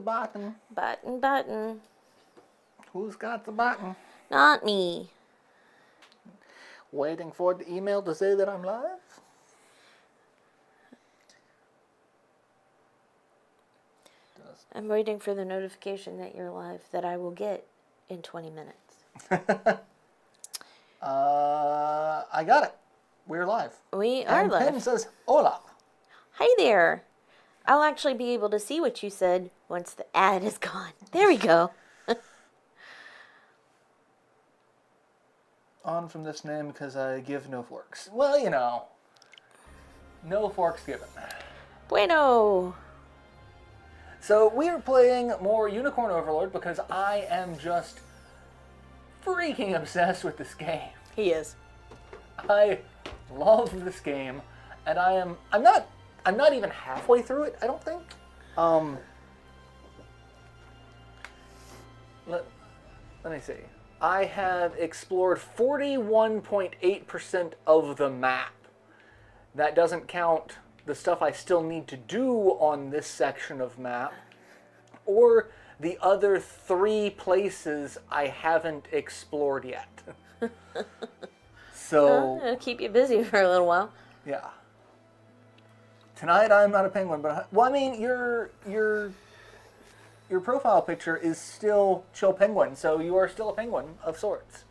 button? Button, button. Who's got the button? Not me. Waiting for the email to say that I'm live? I'm waiting for the notification that you're live that I will get in 20 minutes. I got it. We're live. We are and live. Penn says, hola. Hi there. I'll actually be able to see what you said once the ad is gone. There we go. On from this name because I give no forks. Well, you know. No forks given. Bueno. So we are playing more Unicorn Overlord because I am just freaking obsessed with this game. He is. I love this game, and I'm not even halfway through it, I don't think. Let me see. I have explored 41.8% of the map. That doesn't count the stuff I still need to do on this section of map, or the other 3 places I haven't explored yet. So It'll keep you busy for a little while. yeah. Tonight I'm not a penguin, but well, I mean your profile picture is still Chill Penguin, so you are still a penguin of sorts.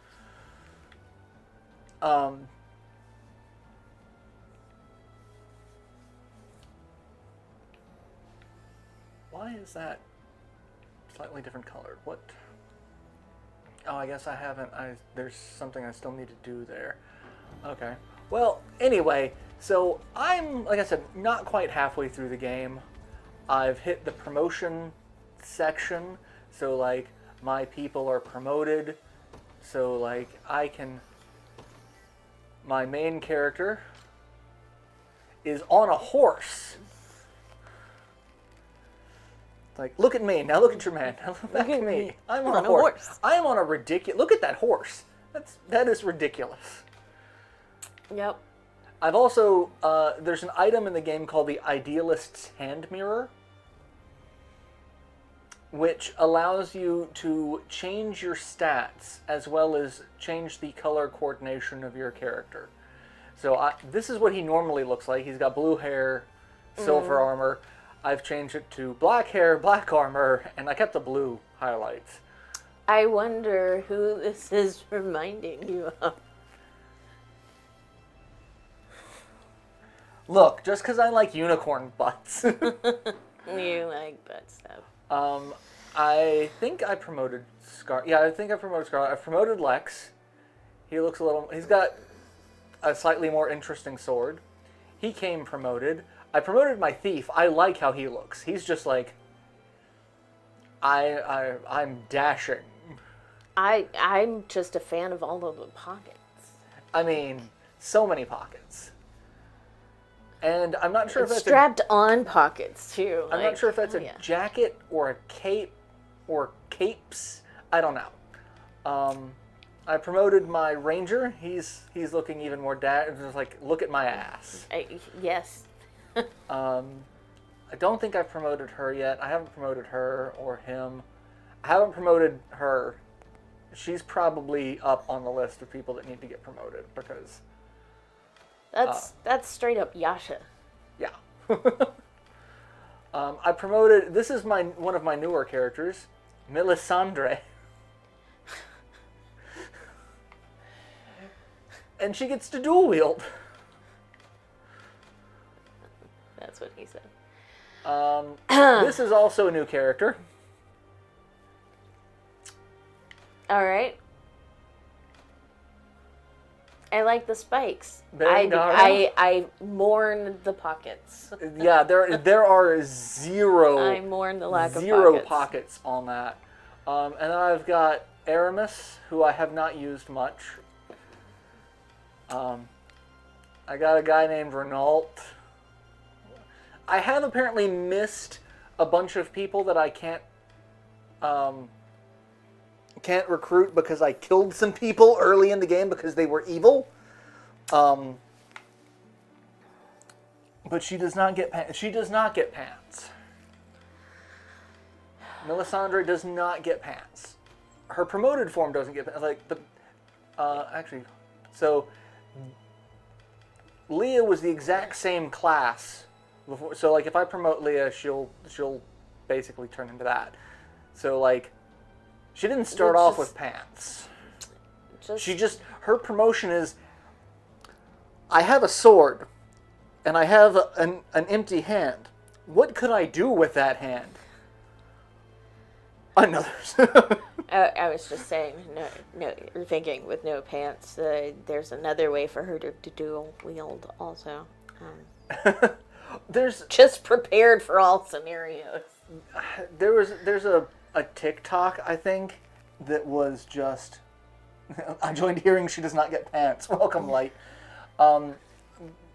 Why is that slightly different color? What? Oh, I guess I haven't. There's something I still need to do there. Okay. Well, anyway, so I'm, like I said, not quite halfway through the game. I've hit the promotion section, so like my people are promoted, so like my main character is on a horse. Like, look at me, now look at your man, now look back at me. I'm on a horse. I am on a ridiculous, look at that horse. That is ridiculous. Yep. I've also, there's an item in the game called the Idealist's Hand Mirror, which allows you to change your stats as well as change the color coordination of your character. So this is what he normally looks like. He's got blue hair, silver armor. I've changed it to black hair, black armor, and I kept the blue highlights. I wonder who this is reminding you of. Look, just because I like unicorn butts. You like butt stuff. I think I promoted Scar. Yeah, I think I promoted Scarlet. I promoted Lex. He looks a little. He's got a slightly more interesting sword. He came promoted. I promoted my thief. I like how he looks. He's just like. I'm dashing. I'm just a fan of all of the pockets. I mean, so many pockets. And I'm not sure if that's strapped on pockets too. I'm not sure if that's a jacket or a cape or capes. I don't know. I promoted my ranger. He's looking even more just like, look at my ass. Yes. I don't think I've promoted her yet. I haven't promoted her or him. I haven't promoted her. She's probably up on the list of people that need to get promoted because that's straight up Yasha. Yeah. I promoted. This is one of my newer characters, Melisandre. And she gets to dual wield. That's what he said. This is also a new character. All right. I like the spikes. I mourn the pockets. Yeah, there are zero. I mourn the lack of pockets on that. And then I've got Aramis, who I have not used much. I got a guy named Renault. I have apparently missed a bunch of people that I can't recruit because I killed some people early in the game because they were evil. But she does not get pants. Melisandre does not get pants. Her promoted form doesn't get pants. Like, the... actually... So... Leah was the exact same class before. So, like, if I promote Leah, she'll basically turn into that. So, like... She didn't start off with pants. Her promotion is... I have a sword. And I have an empty hand. What could I do with that hand? Another. I was just saying, no. You're thinking with no pants. There's another way for her to dual wield. Also, there's just prepared for all scenarios. There's a TikTok, I think, that was just. I joined hearing she does not get pants. Welcome, Light.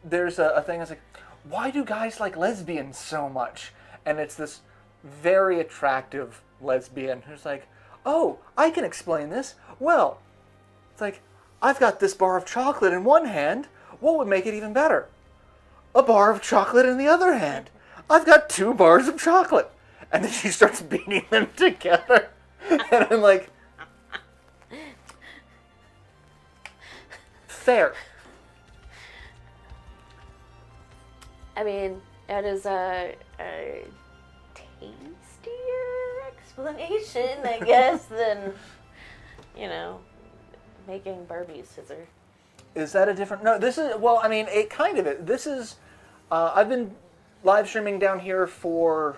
There's a thing that's like, why do guys like lesbians so much? And it's this very attractive lesbian who's like, oh, I can explain this. Well, it's like, I've got this bar of chocolate in one hand. What would make it even better? A bar of chocolate in the other hand. I've got 2 bars of chocolate. And then she starts beating them together. And I'm like, fair. I mean, that is a tastier explanation, I guess, than, making Barbie scissor. Is that a different... No, this is... Well, I mean, it kind of is. This is... I've been live streaming down here for...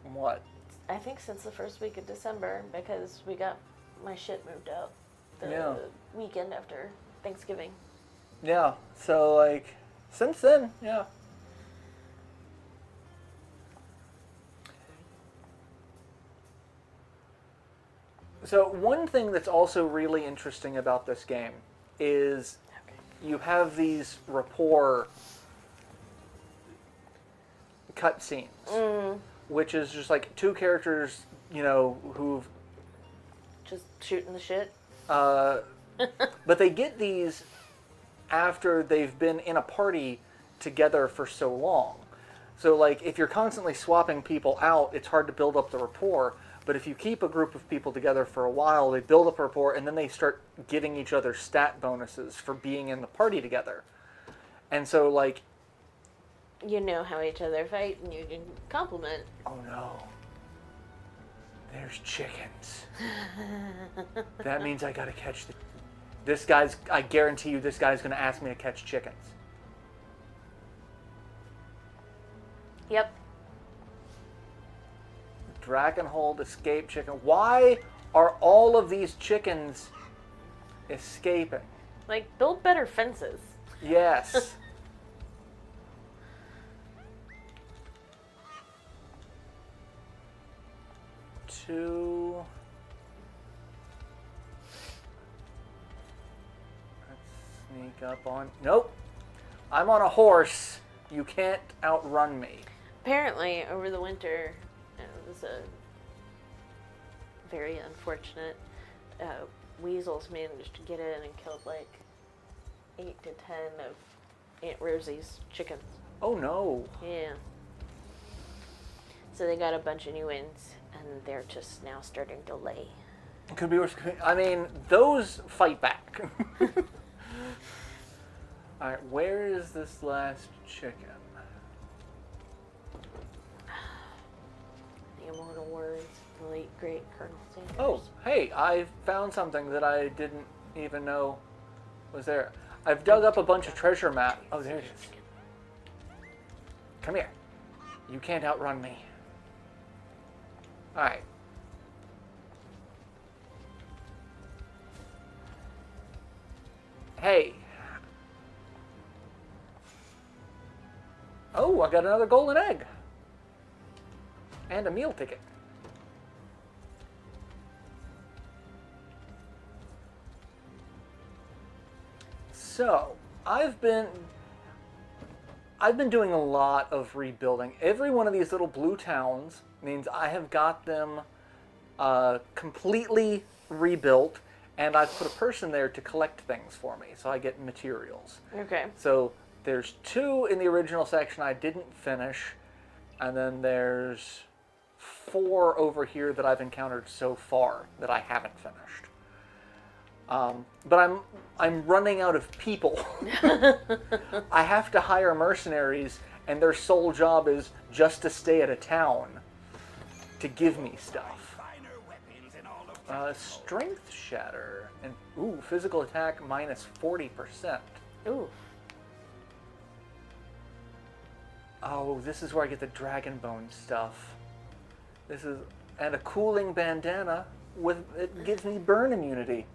What? I think since the first week of December, because we got my shit moved up the weekend after Thanksgiving. Yeah, so, like, since then, yeah. So, one thing that's also really interesting about this game is you have these rapport cutscenes, which is just, like, 2 characters, who've... Just shooting the shit? But they get these... after they've been in a party together for so long. So, like, if you're constantly swapping people out, it's hard to build up the rapport. But if you keep a group of people together for a while, they build up rapport, and then they start giving each other stat bonuses for being in the party together. And so, like... You know how each other fight, and you can compliment. Oh, no. There's chickens. That means I gotta catch the... I guarantee you this guy's going to ask me to catch chickens. Yep. Dragonhold, escape chicken. Why are all of these chickens escaping? Like, build better fences. Yes. Two... Sneak up on... Nope. I'm on a horse. You can't outrun me. Apparently, over the winter, it was a very unfortunate. Weasels managed to get in and killed like 8 to 10 of Aunt Rosie's chickens. Oh, no. Yeah. So they got a bunch of new ones, and they're just now starting to lay. Could be worse. I mean, those fight back. Alright, where is this last chicken? The immortal words, the late great Colonel Sanders. Oh, hey, I found something that I didn't even know was there. I've dug up a bunch of treasure map. Oh, there it is. Come here. You can't outrun me. Alright. Hey. Oh, I got another golden egg. And a meal ticket. So, I've been doing a lot of rebuilding. Every one of these little blue towns means I have got them completely rebuilt, and I've put a person there to collect things for me, so I get materials. Okay. So there's 2 in the original section I didn't finish, And then there's 4 over here that I've encountered so far that I haven't finished. But I'm running out of people. I have to hire mercenaries, and their sole job is just to stay at a town to give me stuff. Strength shatter and physical attack minus 40%. Ooh. Oh, this is where I get the dragon bone stuff. And a cooling bandana it gives me burn immunity.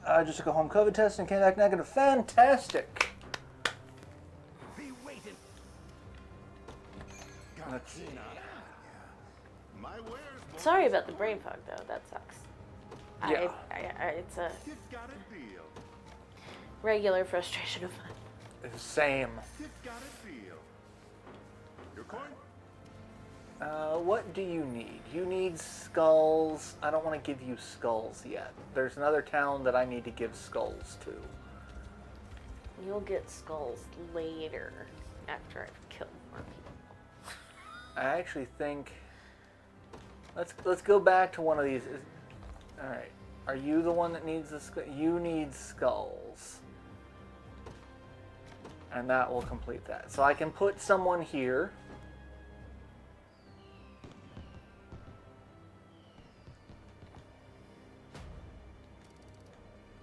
I just took a home COVID test and came back negative. Fantastic. Let's see. Sorry about the brain fog, though. That sucks. Yeah. It's a regular frustration of mine. Same. What do you need? You need skulls. I don't want to give you skulls yet. There's another town that I need to give skulls to. You'll get skulls later, after I've killed more people. I actually think... Let's go back to one of these. Alright. Are you the one that needs the skull? You need skulls. And that will complete that. So I can put someone here.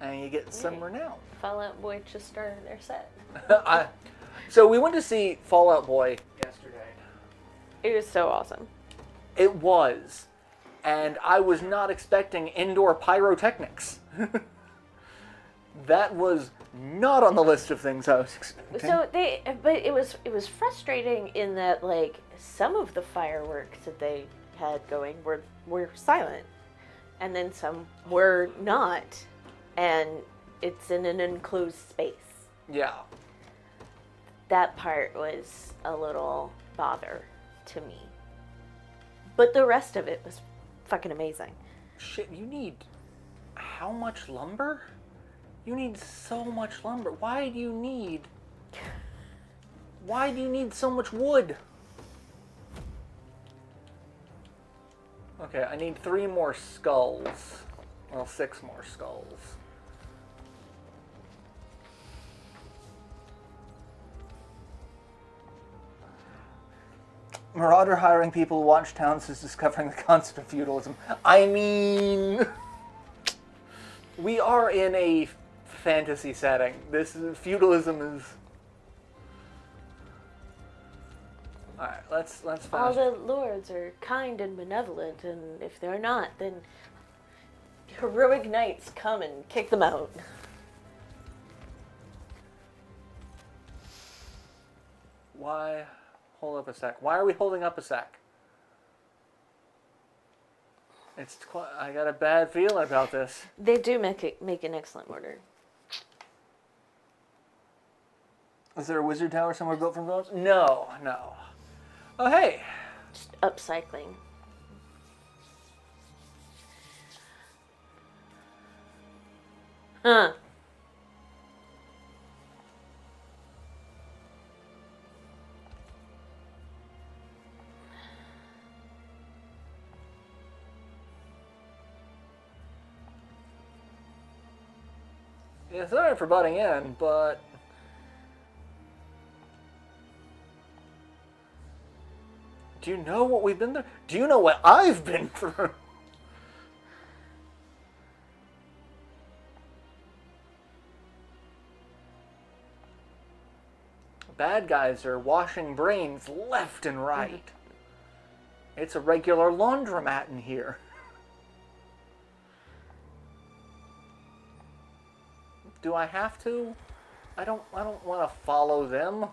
And you get some renown. Fallout Boy just started their set. So we went to see Fallout Boy yesterday. It was so awesome. It was. And I was not expecting indoor pyrotechnics. That was not on the list of things I was expecting. So but it was frustrating in that, like, some of the fireworks that they had going were silent, and then some were not, and it's in an enclosed space. Yeah. That part was a little bother to me. But the rest of it was fucking amazing. Shit, you need how much lumber? You need so much lumber. Why do you need so much wood? Okay, I need 3 more skulls. Well, 6 more skulls. Marauder hiring people who watch towns is discovering the concept of feudalism. I mean, we are in a fantasy setting. Feudalism is. All right, let's finish. All the lords are kind and benevolent, and if they're not, then heroic knights come and kick them out. Why? Hold up a sec. Why are we holding up a sec? I got a bad feeling about this. They do make an excellent mortar. Is there a wizard tower somewhere built from bones? No. Oh, hey. Just upcycling. Huh. Yeah, sorry for butting in, but... Do you know what we've been through? Do you know what I've been through? Bad guys are washing brains left and right. It's a regular laundromat in here. Do I have to? I don't want to follow them.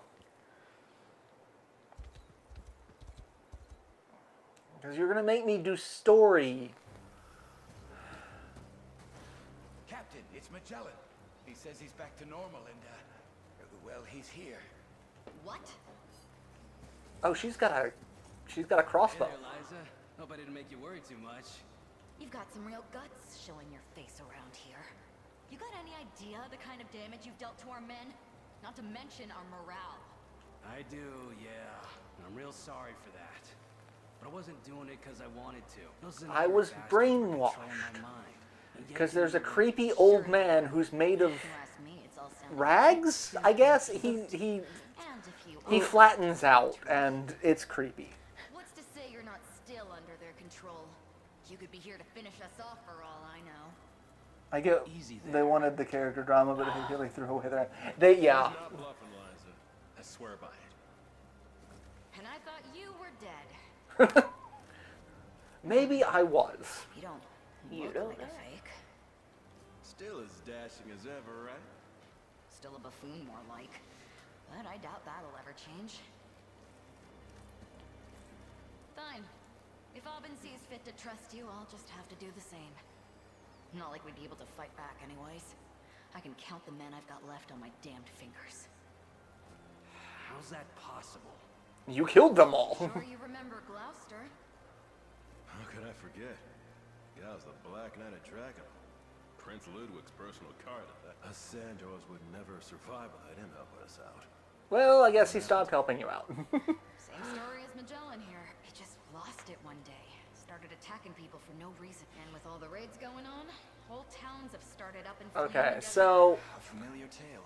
Because you're going to make me do story. Captain, it's Magellan. He says he's back to normal and, well, he's here. What? Oh, she's got a crossbow. Hey there, Liza. Hope I didn't make you worry too much. You've got some real guts showing your face around here. You got any idea the kind of damage you've dealt to our men? Not to mention our morale. I do, yeah. And I'm real sorry for that. But I wasn't doing it because I wanted to. Those I was bastards were controlling brainwashed. my mind. And yet Because you there's a didn't creepy old man who's made of If you ask me, it's all sounding rags, I guess. And if you He flattens out, and it's creepy. What's to say you're not still under their control? You could be here to finish us off for all I know. I get Easy they there. wanted the character drama, but they really threw away their... Yeah. Not bluffing, Liza. I swear by it. And I thought you were dead. Maybe I was. You don't. You look don't like a know. fake. Still as dashing as ever, right? Still a buffoon, more like. But I doubt that'll ever change. Fine. If Aubin sees fit to trust you, I'll just have to do the same. Not like we'd be able to fight back anyways. I can count the men I've got left on my damned fingers. How's that possible? You killed them all. Sure you remember Gloucester? How could I forget? Gal's the Black Knight of Dragon. Prince Ludwig's personal card. Us Sandors would never survive without him helping us out. Well, I guess he stopped helping you out. Same story as Magellan here. He just lost it one day. Started attacking people for no reason. And with all the raids going on, whole towns have started up in flames Okay, together. so A familiar tale.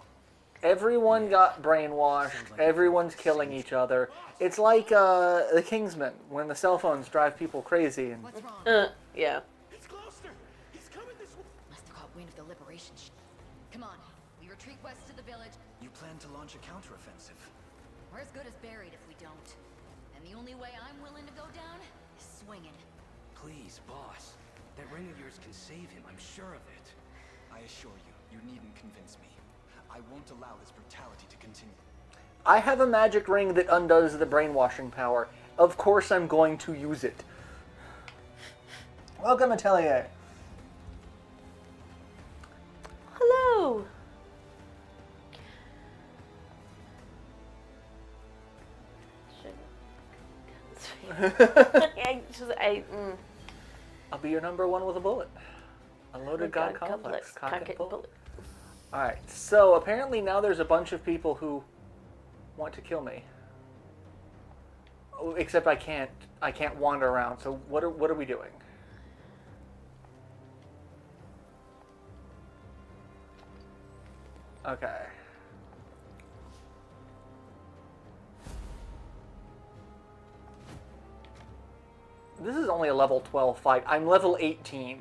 everyone got brainwashed. Everyone's killing each other. It's like the Kingsmen, when the cell phones drive people crazy. And What's wrong? Yeah. It's Gloucester! He's coming this way! Must have caught wind of the liberation Come on, we retreat west to the village. You plan to launch a counteroffensive. We're as good as buried if we don't. And the only way I'm willing to go down is swinging. Please, boss. That ring of yours can save him, I'm sure of it. I assure you, you needn't convince me. I won't allow this brutality to continue. I have a magic ring that undoes the brainwashing power. Of course I'm going to use it. Welcome, Atelier. Hello. I'll be your number one with a bullet. Unloaded God Complex. Cock and Cock-it bullet. bullet. Alright, so apparently now there's a bunch of people who want to kill me. Oh, except I can't wander around. So what are we doing? Okay. This is only a level 12 fight. I'm level 18.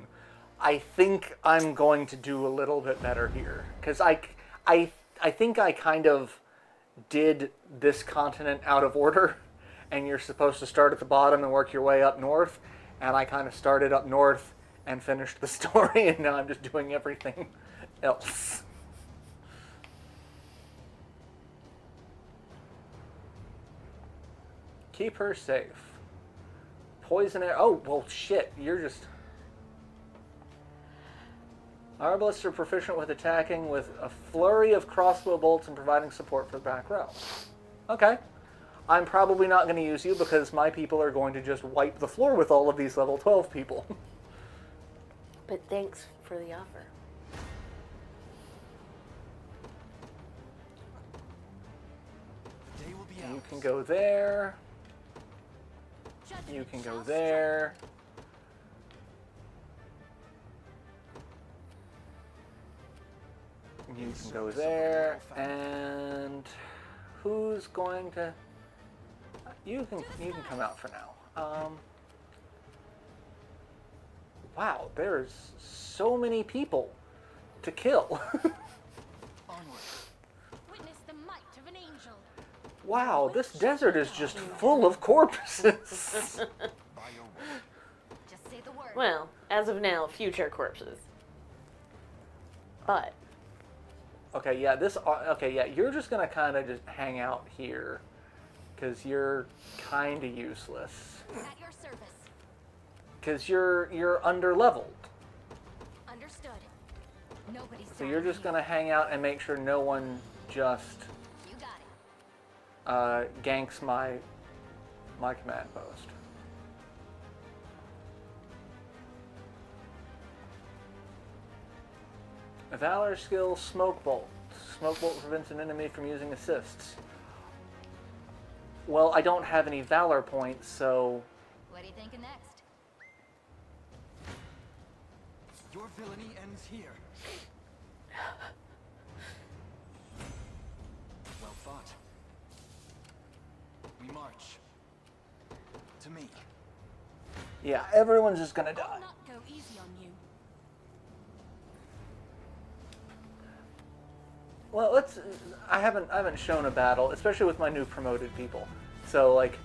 I think I'm going to do a little bit better here. Because I think I kind of did this continent out of order. And you're supposed to start at the bottom and work your way up north. And I kind of started up north and finished the story. And now I'm just doing everything else. Keep her safe. Poison arrow. Oh, well, shit. You're just... Arbalists are proficient with attacking with a flurry of crossbow bolts and providing support for the back row. Okay. I'm probably not going to use you because my people are going to just wipe the floor with all of these level 12 people. But thanks for the offer. Day will be You ours. can go there. Judgment You can go shall there. You can go there. And who's going to... You can come out for now. Wow, there's so many people to kill. Onward. Witness the might of an angel. Wow, this desert is just full of corpses. By your word. Just say the word. Well, as of now, future corpses. But Okay, yeah, you're just gonna kind of just hang out here, because you're kind of useless. At your service. Because you're under-leveled. Understood. Nobody's So you're just gonna hang out and make sure no one just You got it. ganks my command post. Valor skill, smoke bolt. Smoke bolt prevents an enemy from using assists. Well, I don't have any valor points, so... What are you thinking next? Your villainy ends here. Well fought. We march. To me. Yeah, everyone's just gonna die. I'll not go easy on you. Well, let's... I haven't shown a battle, especially with my new promoted people. So, like...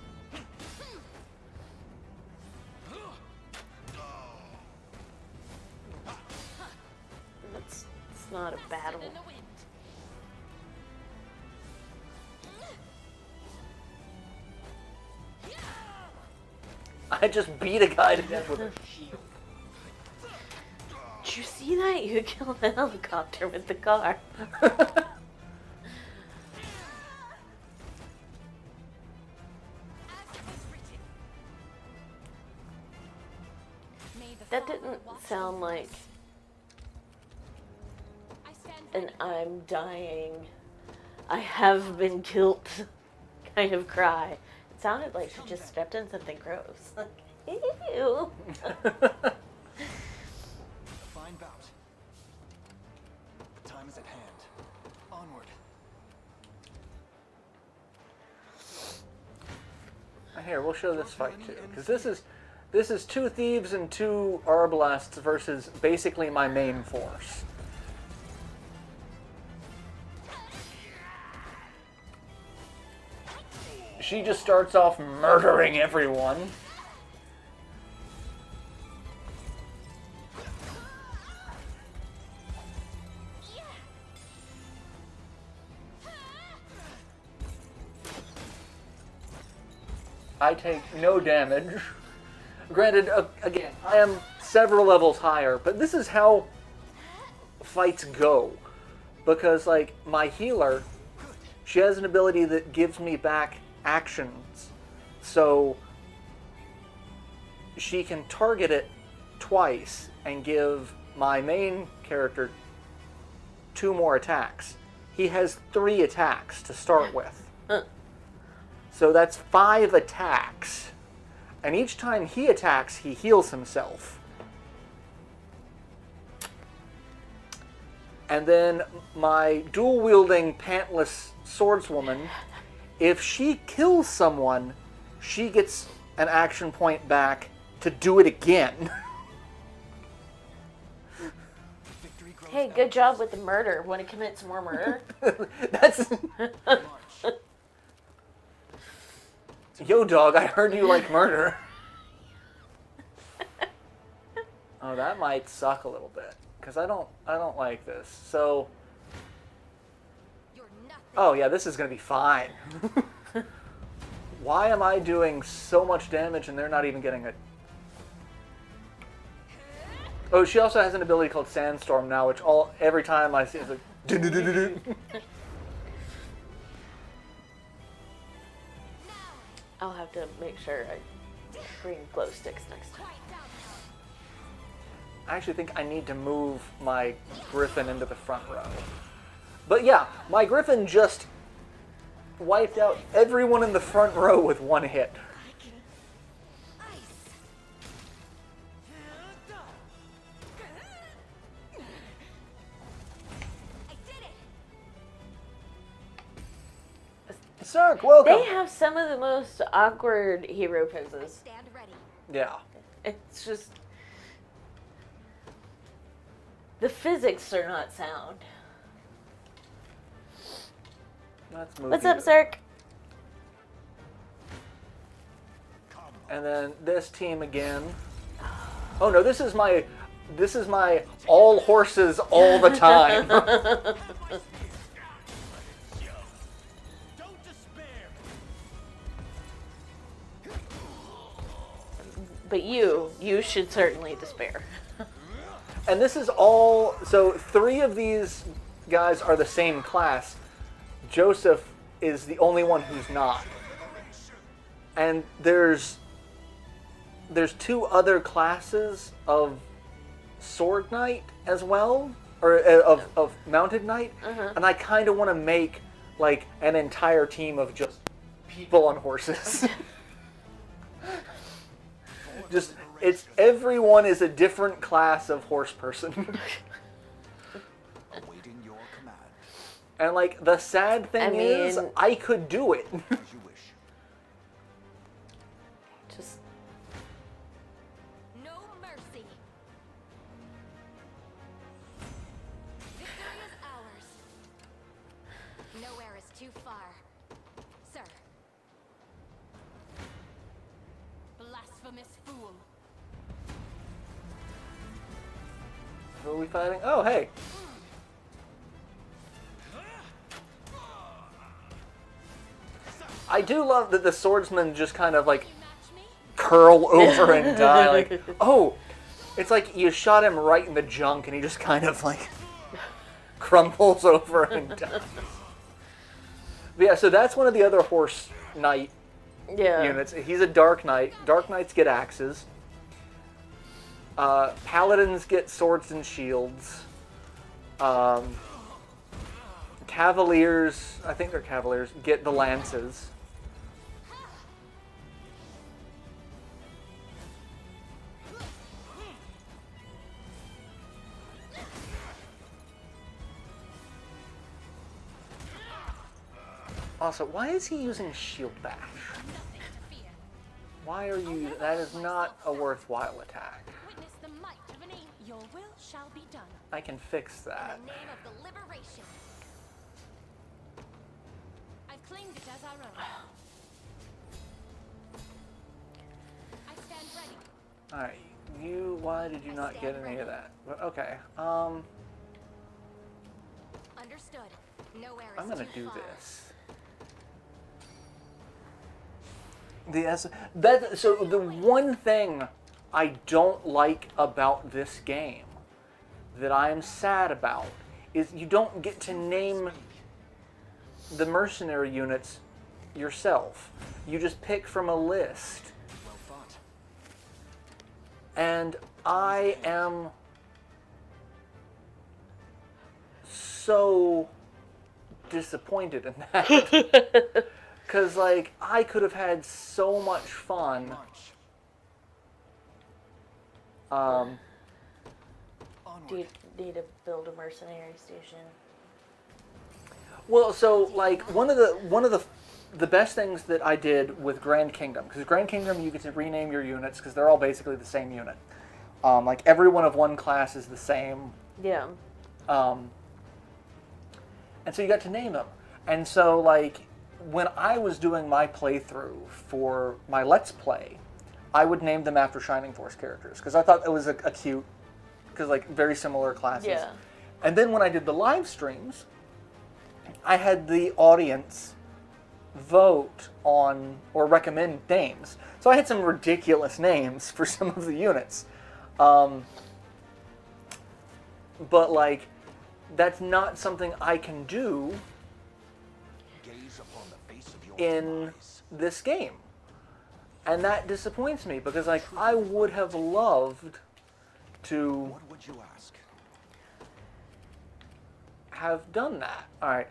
It's not a battle. In the wind. I just beat a guy to death with a shield. Did you see that? You killed the helicopter with the car. That didn't sound like an I'm dying, I have been killed kind of cry. It sounded like she just stepped in something gross. Like, ew. Fine bout. Time is at hand. Onward. Here, we'll show this fight too, because this is 2 thieves and 2 arbalasts versus basically my main force. She just starts off murdering everyone. I take no damage. Granted, again, I am several levels higher, but this is how fights go. Because, like, my healer, she has an ability that gives me back actions. So, she can target it twice and give my main character 2 more attacks. He has 3 attacks to start with. So that's 5 attacks. And each time he attacks, he heals himself. And then my dual-wielding, pantless swordswoman, if she kills someone, she gets an action point back to do it again. Hey, good job with the murder. Want to commit some more murder? That's... Yo, dog, I heard you like murder. Oh, that might suck a little bit, because I don't like this. So, You're nothing. oh yeah, this is gonna be fine. Why am I doing so much damage and they're not even getting it? Oh, she also has an ability called Sandstorm now, which every time I see it's like do-do-do-do-do. I'll have to make sure I bring glow sticks next time. I actually think I need to move my Griffin into the front row. But yeah, my Griffin just wiped out everyone in the front row with 1 hit. Sark, welcome! They have some of the most awkward hero poses. Stand ready. Yeah. It's just... the physics are not sound. Let's move What's up, you. Sark? And then this team again. Oh no, this is my all horses all the time. But you should certainly despair. And this is all, so 3 of these guys are the same class. Joseph is the only one who's not. And there's 2 other classes of Sword Knight as well. or of Mounted Knight, and I kind of want to make like an entire team of just people on horses. Just it's everyone is a different class of horse person. Awaiting your command. And like the sad thing is, I could do it. As you wish. Just No mercy. Victory is ours. Nowhere is too far. Sir. Blasphemous fool. Who are we fighting? Oh, hey. I do love that the swordsman just kind of like You match me? curl over and die. Like, oh, it's like you shot him right in the junk and he just kind of like crumples over and dies. But yeah, so that's one of the other horse knight units. He's a dark knight. Dark knights get axes. Paladins get swords and shields. Cavaliers, I think they're cavaliers, get the lances. Also, why is he using shield bash? Nothing to fear. Why are you? That is not a worthwhile attack. Witness the might of an angel. Your will shall be done. I can fix that. In the name of the liberation. I've claimed it as our own. I stand ready. Alright, why did you not get any of that? But okay, Understood. Nowhere is I'm gonna too do far. this. So the one thing I don't like about this game, that I am sad about, is you don't get to name the mercenary units yourself. You just pick from a list. Well fought. And I am so disappointed in that. Because, like, I could have had so much fun. March. Do you Onward. need to build a mercenary station? Well, so, like, one of the best things that I did with Grand Kingdom, because Grand Kingdom you get to rename your units because they're all basically the same unit. Like, everyone of one class is the same. Yeah. And so you got to name them. And so, like, when I was doing my playthrough for my Let's Play, I would name them after Shining Force characters because I thought it was a cute, because like very similar classes. Yeah. And then when I did the live streams, I had the audience vote on or recommend names. So I had some ridiculous names for some of the units. But like, that's not something I can do Gaze upon the face of your in demise. this game. And that disappoints me because like I would have loved to What would you ask? have done that. Alright,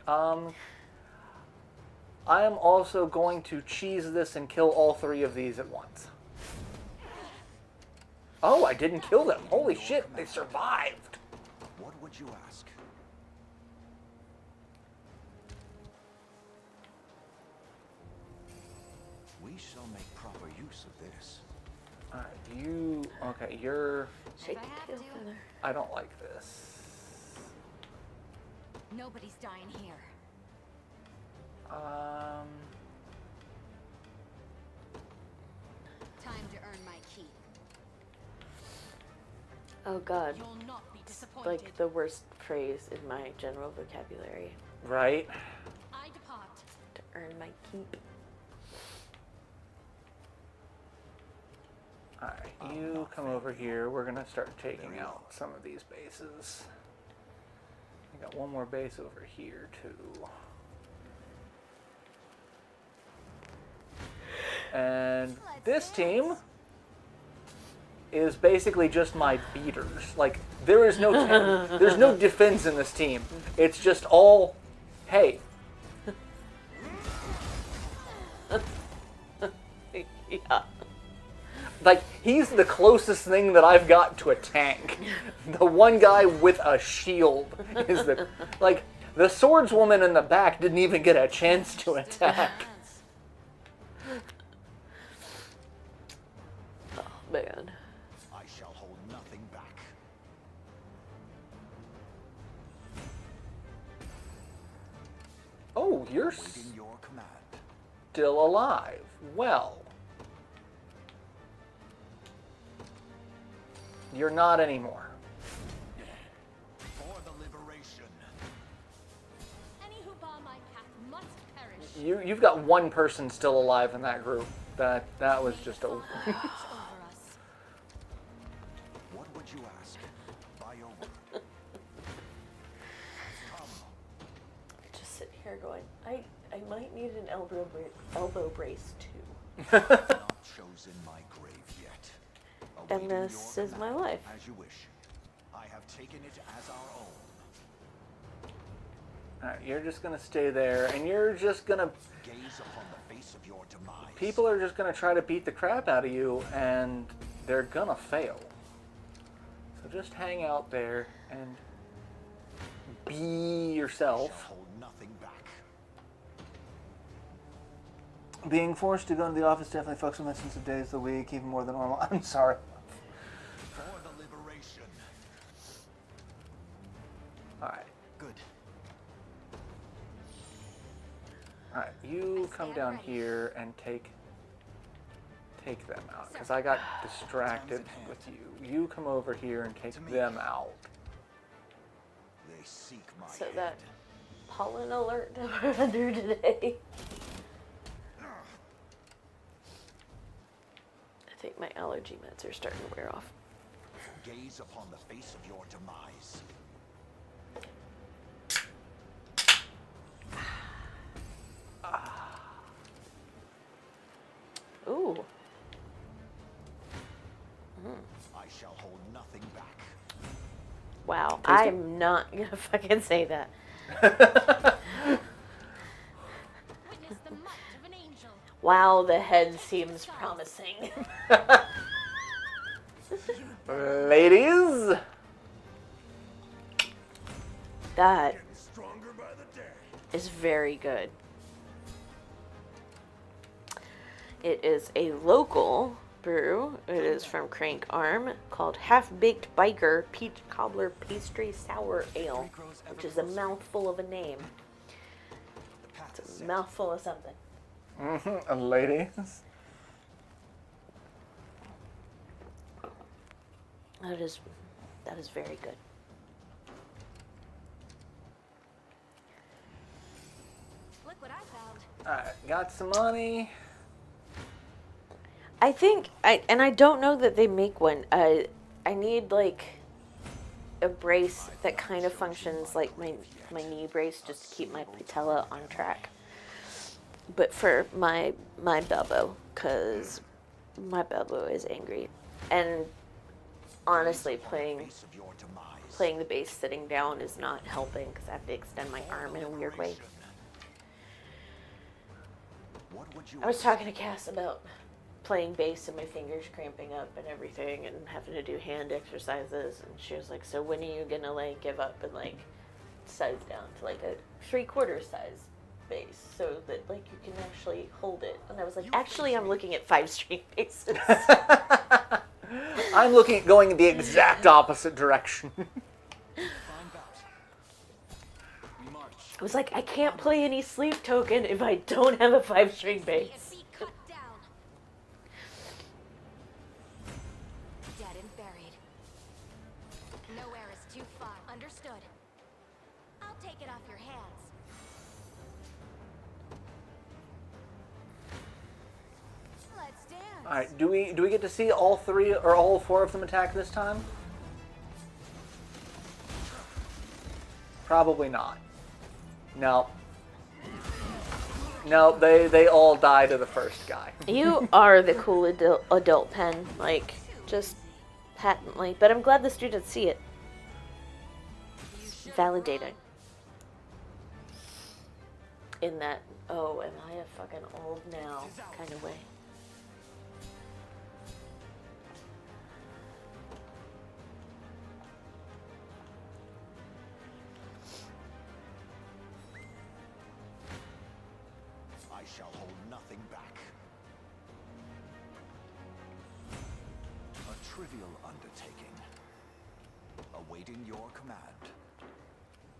I am also going to cheese this and kill all three of these at once. Oh, I didn't kill them. Holy shit, they survived. What would you ask? We shall make proper use of this. Alright, okay, you're, Shake I the have tail to. feather. I don't like this. Nobody's dying here. Time to earn my keep. Oh god. You'll not be disappointed. Like the worst phrase in my general vocabulary. Right? I depart. To earn my keep. Alright, you come over here. We're gonna start taking out some of these bases. I got one more base over here too. And this team is basically just my beaters. Like, there is no there's no defense in this team. It's just all, hey. Yeah. Like, he's the closest thing that I've got to a tank. The one guy with a shield is the... Like, the swordswoman in the back didn't even get a chance to attack. Oh, man. I shall hold nothing back. Oh, you're Waiting your command. still alive. Well... You're not anymore. For the liberation. Any who bar my path must perish. You've got one person still alive in that group. That was just a... Over us. What would you ask? By your word. Come. Just sitting here going, I might need an elbow brace too. Not chosen my grave yet. And Awaiting this your is my command, life. As you wish. I have taken it as our own. Alright, you're just gonna stay there, and you're just gonna... Gaze upon the face of your demise. People are just gonna try to beat the crap out of you, and they're gonna fail. So just hang out there and be shall yourself. hold nothing back. Being forced to go to the office definitely fucks with my sense of days of the week, even more than normal. I'm sorry. For the liberation. Alright. Good. Alright, you come down here and take them out, because I got distracted with you. You come over here and take them out. They seek my So head. that pollen alert that we're under today. I think my allergy meds are starting to wear off. Gaze upon the face of your demise. Ooh. I shall hold nothing back. Wow. Tasty? I'm not gonna fucking say that. Witness the might of an angel. Wow, the head seems promising. Ladies! That Stronger by the day. is very good. It is a local brew. It is from Crank Arm called Half Baked Biker Peach Cobbler Pastry Sour Ale, which is a mouthful of a name. The path is It's a set. mouthful of something. Ladies. That is very good. Look what I found. Alright, got some money. I think I don't know that they make one. I need like a brace that kind of functions like my knee brace, just to keep my patella on track. But for my Belbo, because my Belbo is angry, and honestly, playing Face of your demise. the bass sitting down is not helping because I have to extend my arm in a weird way. What would you I was ask? talking to Cass about playing bass and my fingers cramping up and everything and having to do hand exercises, and she was like, so when are you gonna like give up and like size down to like a 3/4 size bass so that like you can actually hold it? And I was like, actually I'm looking at 5-string basses. I'm looking at going in the exact opposite direction. Fine bout. We march. I was like, I can't play any Sleep Token if I don't have a 5-string And bass. be cut down. Dead and buried. Nowhere is too far. Understood. I'll take it off your hands. Let's dance. Alright, do we get to see all 3 or all 4 of them attack this time? Probably not. No. No, they all die to the first guy. You are the cool adult pen. Like, just patently, but I'm glad the students see it. Validating. In that, oh, am I a fucking old now kind of way. I shall hold nothing back. A trivial undertaking. Awaiting your command.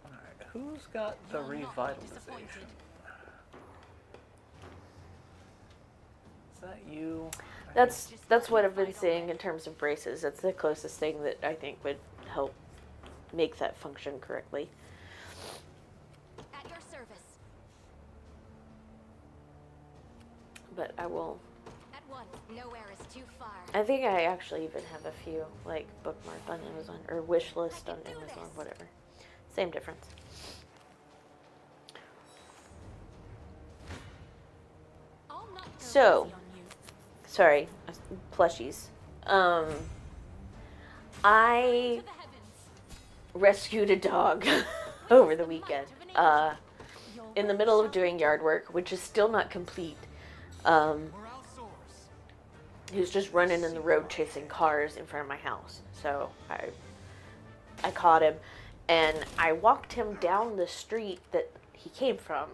Alright, who's got the revitalization? Is that you? That's what I've been seeing in terms of braces. That's the closest thing that I think would help make that function correctly. At your service. But I will. At once. Nowhere is too far. I think I actually even have a few like bookmarked on Amazon or wish list on Amazon, whatever. Same difference. I'll not go So, easy on you. sorry, plushies. I To the heavens. rescued a dog over the weekend. In the middle of doing yard work, which is still not complete. He was just running in the road chasing cars in front of my house. So I caught him and I walked him down the street that he came from.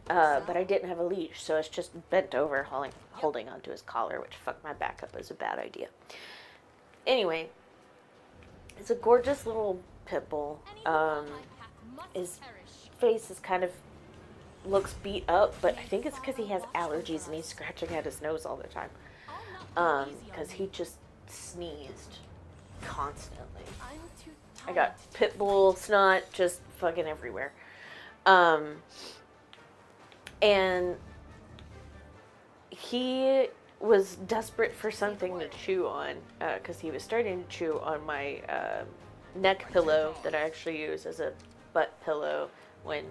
But I didn't have a leash, so it's just bent over holding onto his collar, which fucked my back up. It was a bad idea. Anyway, it's a gorgeous little pit bull. His face is kind of looks beat up, but I think it's because he has allergies and he's scratching at his nose all the time. Because he just sneezed constantly. I got pit bull snot just fucking everywhere. And he was desperate for something to chew on, because he was starting to chew on my neck pillow that I actually use as a butt pillow when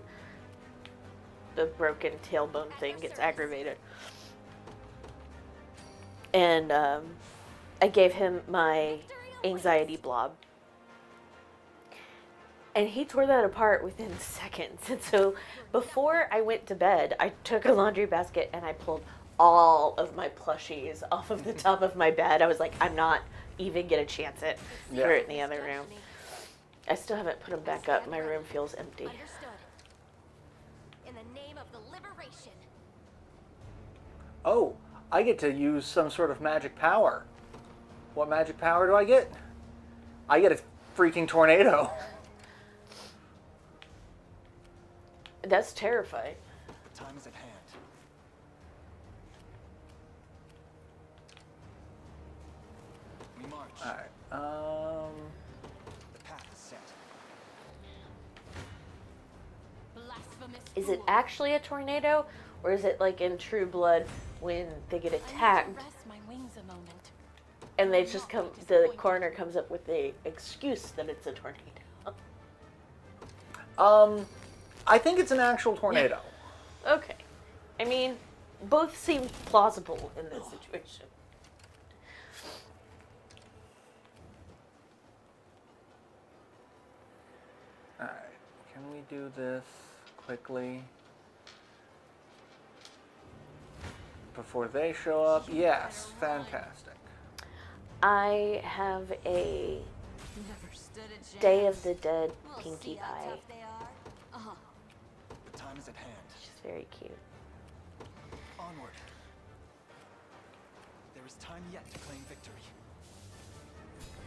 the broken tailbone thing gets aggravated. And I gave him my anxiety blob. And he tore that apart within seconds. And so before I went to bed, I took a laundry basket and I pulled all of my plushies off of the top of my bed. I was like, I'm not even going to chance it. Threw it in the other room. I still haven't put them back up. My room feels empty. Understood. In the name of the liberation. Oh, I get to use some sort of magic power. What magic power do I get? I get a freaking tornado. That's terrifying. The time is at hand. We march. Alright, The path is set. Blasphemous. Is it fool. actually a tornado? Or is it like in True Blood when they get attacked Rest my wings a moment. and they just come, the coroner comes up with the excuse that it's a tornado? I think it's an actual tornado. Okay. I mean, both seem plausible in this situation. Alright, can we do this quickly? Before they show up? Yes, fantastic. I have a Never stood a chance. Day of the Dead We'll Pinkie see how Pie. tough they are. Uh-huh. The time is at hand. She's very cute. Onward. There is time yet to claim victory.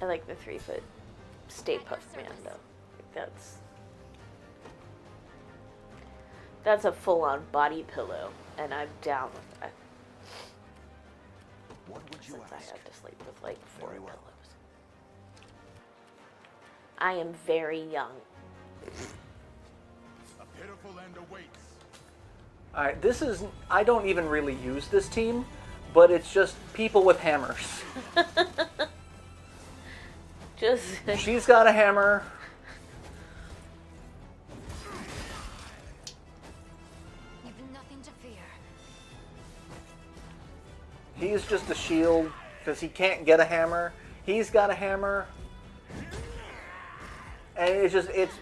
I like the 3-foot Stay Puft Man though. Like that's a full-on body pillow, and I'm down with that. What would you Since I ask? have to sleep with like 4 Very well. pillows. I am very young. A pitiful end awaits. Alright, this is... I don't even really use this team, but it's just people with hammers. Just She's got a hammer. You've nothing to fear. He's just a shield. because he can't get a hammer. He's got a hammer. And it's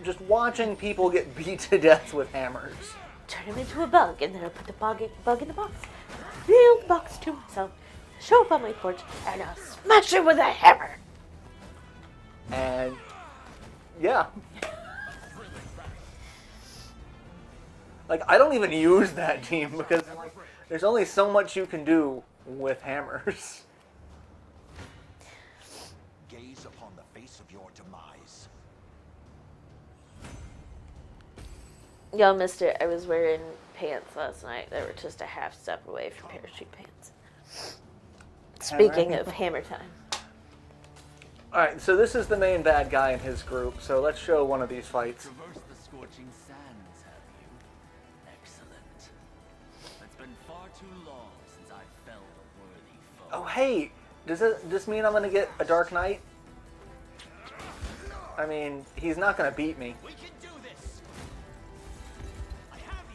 just watching people get beat to death with hammers. Turn him into a bug, and then I'll put the bug in the box. Build the box to myself, show up on my porch, and I'll smash it with a hammer. And yeah. Like, I don't even use that team because like, there's only so much you can do with hammers. Gaze upon the face of your demise. Y'all missed it. I was wearing pants last night that were just a half step away from parachute pants. Speaking of hammer time. Alright, so this is the main bad guy in his group, so let's show one of these fights. Traverse the scorching sands, have you? Excellent. It's been far too long since I felled a worthy foe. Oh, hey! Does this mean I'm gonna get a Dark Knight? I mean, he's not gonna beat me. We can do this. I have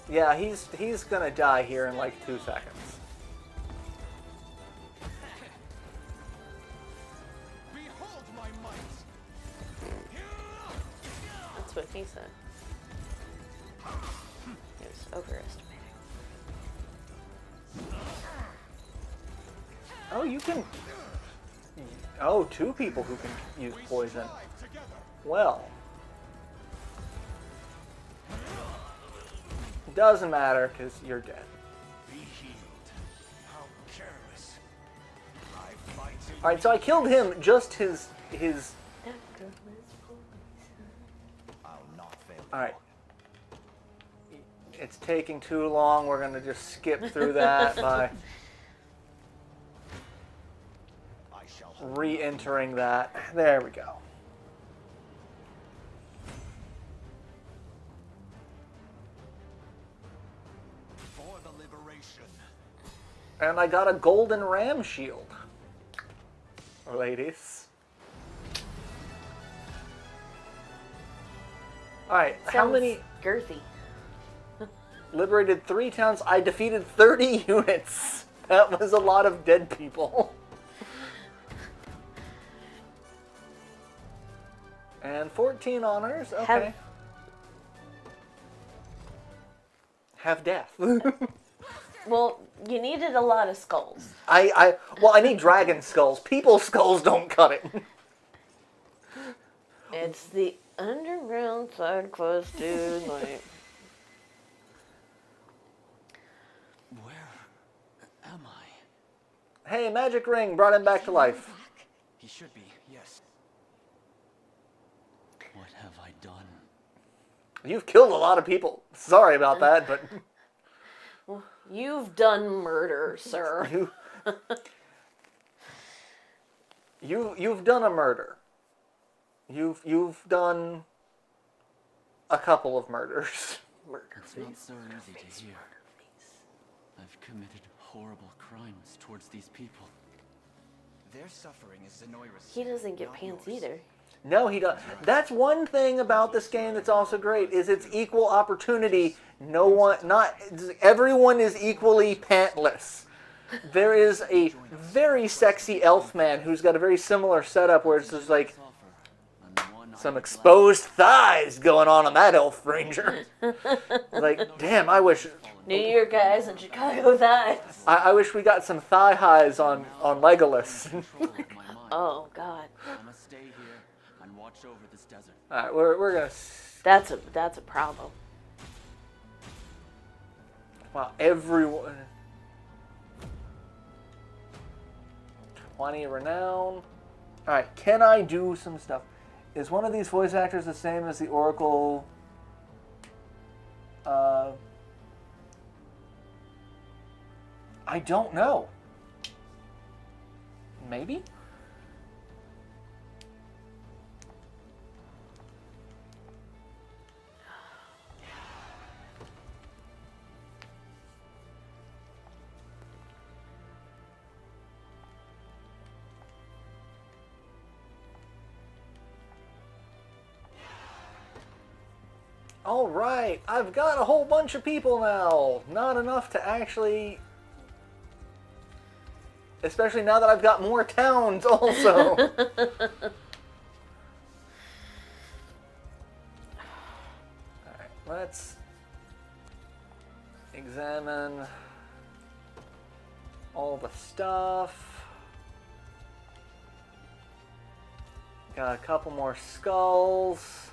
you. Yeah, he's gonna die here in like 2 seconds. Behold my might. That's what he said. He was overestimating. Oh, you can... Oh, 2 people who can use poison. Well. Doesn't matter, because you're dead. Be healed. How careless. I fight you. Alright, so I killed him, just his... I'll not fail. Alright. It's taking too long, we're gonna just skip through that by I shall re-entering that. There we go. for the liberation. And I got a golden ram shield. Ladies. Alright, how Sounds many... girthy? Liberated 3 towns. I defeated 30 units. That was a lot of dead people. And 14 honors. Okay. Have death. Well, you needed a lot of skulls. Well, I need dragon skulls. People's skulls don't cut it. It's the underground side quest, dude. Like, Where am I? Hey, magic ring brought him back to life. He should be, yes. What have I done? You've killed a lot of people. Sorry about that, but you've done murder, sir. you've done a murder. You've done a couple of murders. It's not so easy to hear. I've committed horrible crimes towards these people. Their suffering is Zenoira's. He doesn't get not pants yours. either. No, he does. That's one thing about this game that's also great is it's equal opportunity. Not everyone is equally pantless. There is a very sexy elf man who's got a very similar setup where it's just like some exposed thighs going on that elf ranger. Like, damn, I wish. New York guys and Chicago thighs. I wish we got some thigh highs on Legolas. Oh God. I'm gonna stay here and watch over this desert. All right, we're gonna. That's a problem. Wow, everyone. 20 renown. Alright, can I do some stuff? Is one of these voice actors the same as the Oracle? I don't know. Maybe? All right, I've got a whole bunch of people now. Not enough to actually Especially now that I've got more towns also. Alright, let's examine all the stuff. Got a couple more skulls.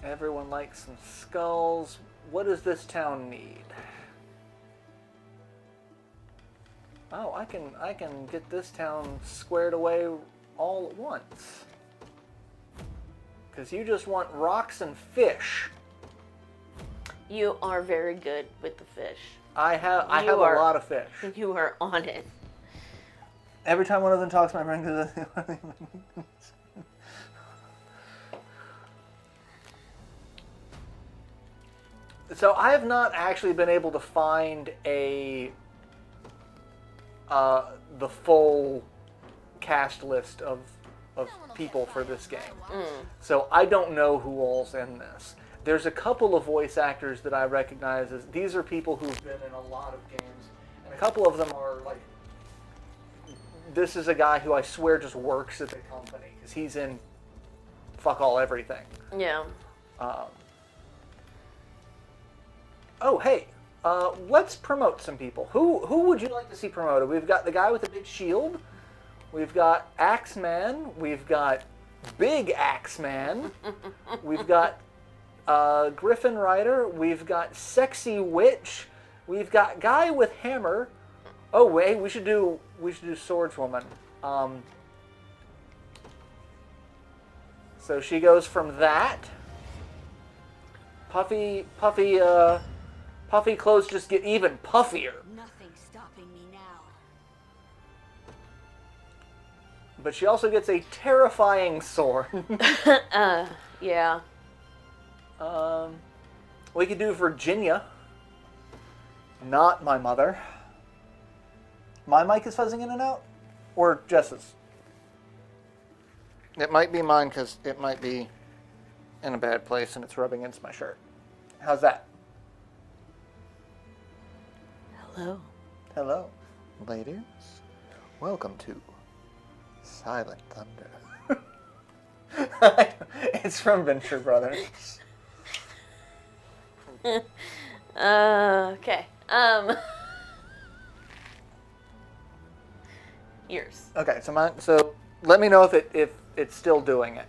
Everyone likes some skulls. What does this town need? Oh, I can get this town squared away all at once. Because you just want rocks and fish. You are very good with the fish. I have a lot of fish. You are on it. Every time one of them talks, my brain goes. So I have not actually been able to find the full cast list of people for this game. So I don't know who all's in this. There's a couple of voice actors that I recognize as these are people who've been in a lot of games, and a couple of them are like. This is a guy who I swear just works at the company because he's in fuck all everything. Yeah. Oh, hey, let's promote some people. Who would you like to see promoted? We've got the guy with the big shield. We've got Axeman. We've got Big Axeman. We've got Griffin Rider. We've got Sexy Witch. We've got Guy with Hammer. Oh, wait, we should do Swordswoman. So she goes from that. Puffy clothes just get even puffier. Nothing's stopping me now. But she also gets a terrifying sword. Yeah. We could do Virginia. Not my mother. My mic is fuzzing in and out? Or Jess's? It might be mine because it might be in a bad place and it's rubbing against my shirt. How's that? Hello. Hello, ladies. Welcome to Silent Thunder. It's from Venture Brothers. Okay. Yours. Okay, so let me know if it's still doing it.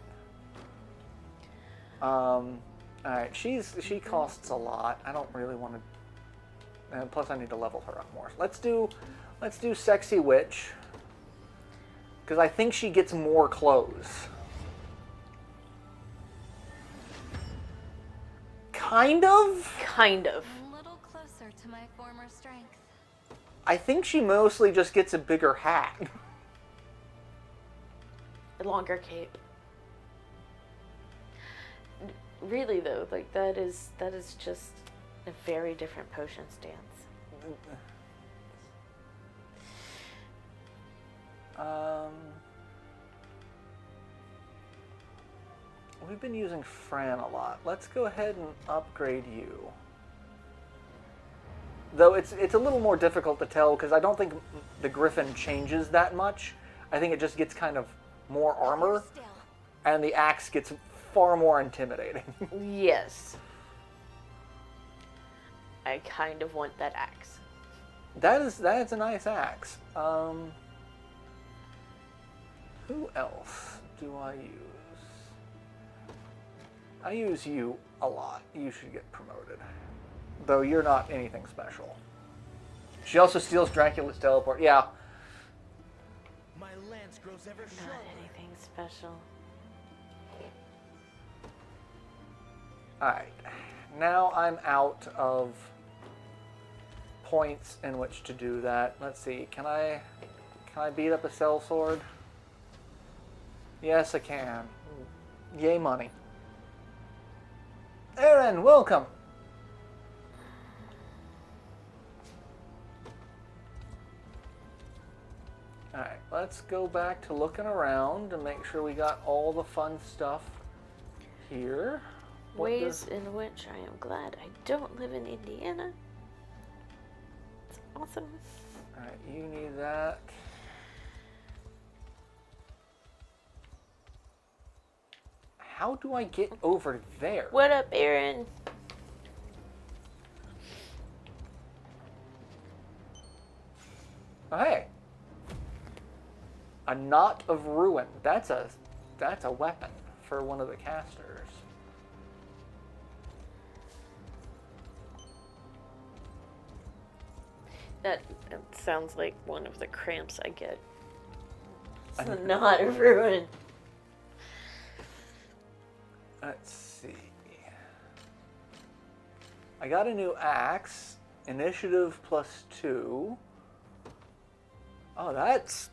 All right, she costs a lot. I don't really want to. And plus, I need to level her up more. Let's do Sexy Witch because I think she gets more clothes. Kind of. Kind of. A little closer to my former strength. I think she mostly just gets a bigger hat. A longer cape. Really though, like that is just a very different potion stance. We've been using Fran a lot. Let's go ahead and upgrade you. Though it's a little more difficult to tell because I don't think the Griffin changes that much. I think it just gets kind of more armor, Still. and the axe gets far more intimidating. Yes. I kind of want that axe. That's a nice axe. Who else do I use? I use you a lot. You should get promoted. Though you're not anything special. She also steals Dracula's teleport. Yeah. My lance grows ever Not sharper. anything special. Alright. Now I'm out of points in which to do that. Let's see. Can I beat up a sellsword? Yes, I can. Yay, money. Aaron, welcome. Alright, let's go back to looking around and make sure we got all the fun stuff here. What Ways does- in which I am glad I don't live in Indiana. It's awesome. Alright, you need that. How do I get over there? What up, Aaron? Oh, hey. A knot of ruin. That's a weapon for one of the casters. That sounds like one of the cramps I get. It's I a know. knot of ruin. Let's see. I got a new axe. Initiative +2. Oh, that's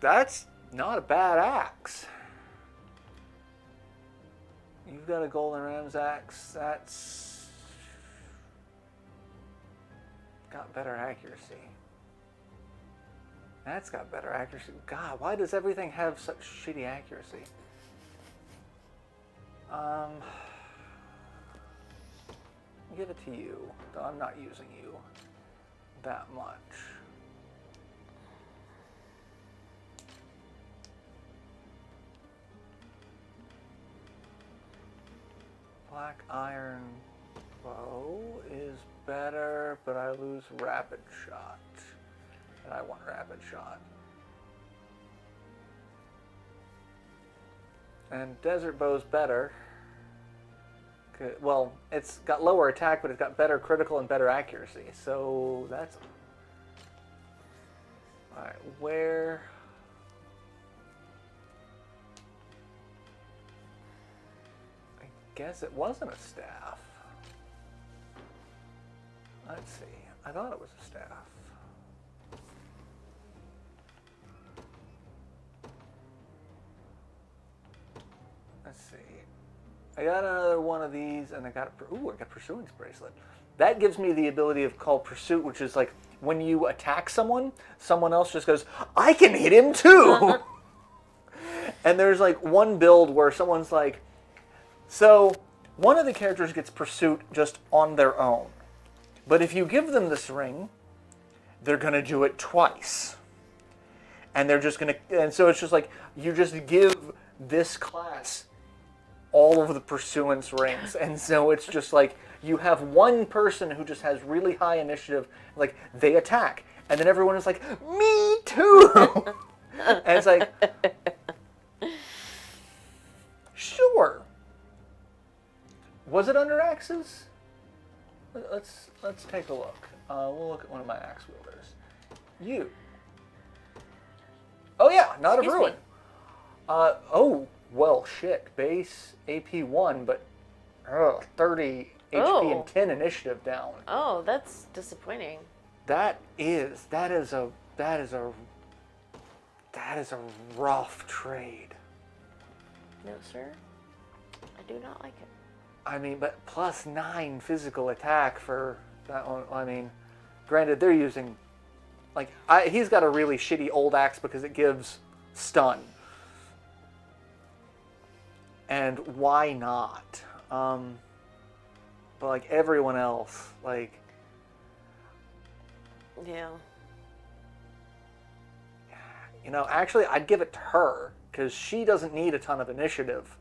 not a bad axe. You've got a golden ram's axe. That's got better accuracy. That's got better accuracy. God, why does everything have such shitty accuracy? Give it to you. Though I'm not using you that much. Black iron bow is better, but I lose rapid shot. And I want rapid shot. And desert bow's better. Well, it's got lower attack, but it's got better critical and better accuracy. So that's... Alright, where... I guess it wasn't a staff. Let's see. I thought it was a staff. Let's see. I got another one of these, and I got a Pursuance Bracelet. That gives me the ability of called Pursuit, which is like when you attack someone, someone else just goes, I can hit him too! And there's like one build where someone's like, so one of the characters gets Pursuit just on their own. But if you give them this ring, they're going to do it twice. And they're just going to, and so it's just like, you just give this class all of the pursuance rings, and so it's just like you have one person who just has really high initiative, like they attack, and then everyone is like, me too. And it's like, sure. Was it under axes? Let's take a look. We'll look at one of my axe wielders. You. Oh yeah, not Excuse a ruin. me. Oh. Well, shit. Base AP 1, but 30 HP and 10 initiative down. Oh, that's disappointing. That is a rough trade. No, sir. I do not like it. I mean, but +9 physical attack for that one. I mean, granted, they're using, like, he's got a really shitty old axe because it gives stun. And why not? But like everyone else, like... Yeah. You know, actually, I'd give it to her, because she doesn't need a ton of initiative.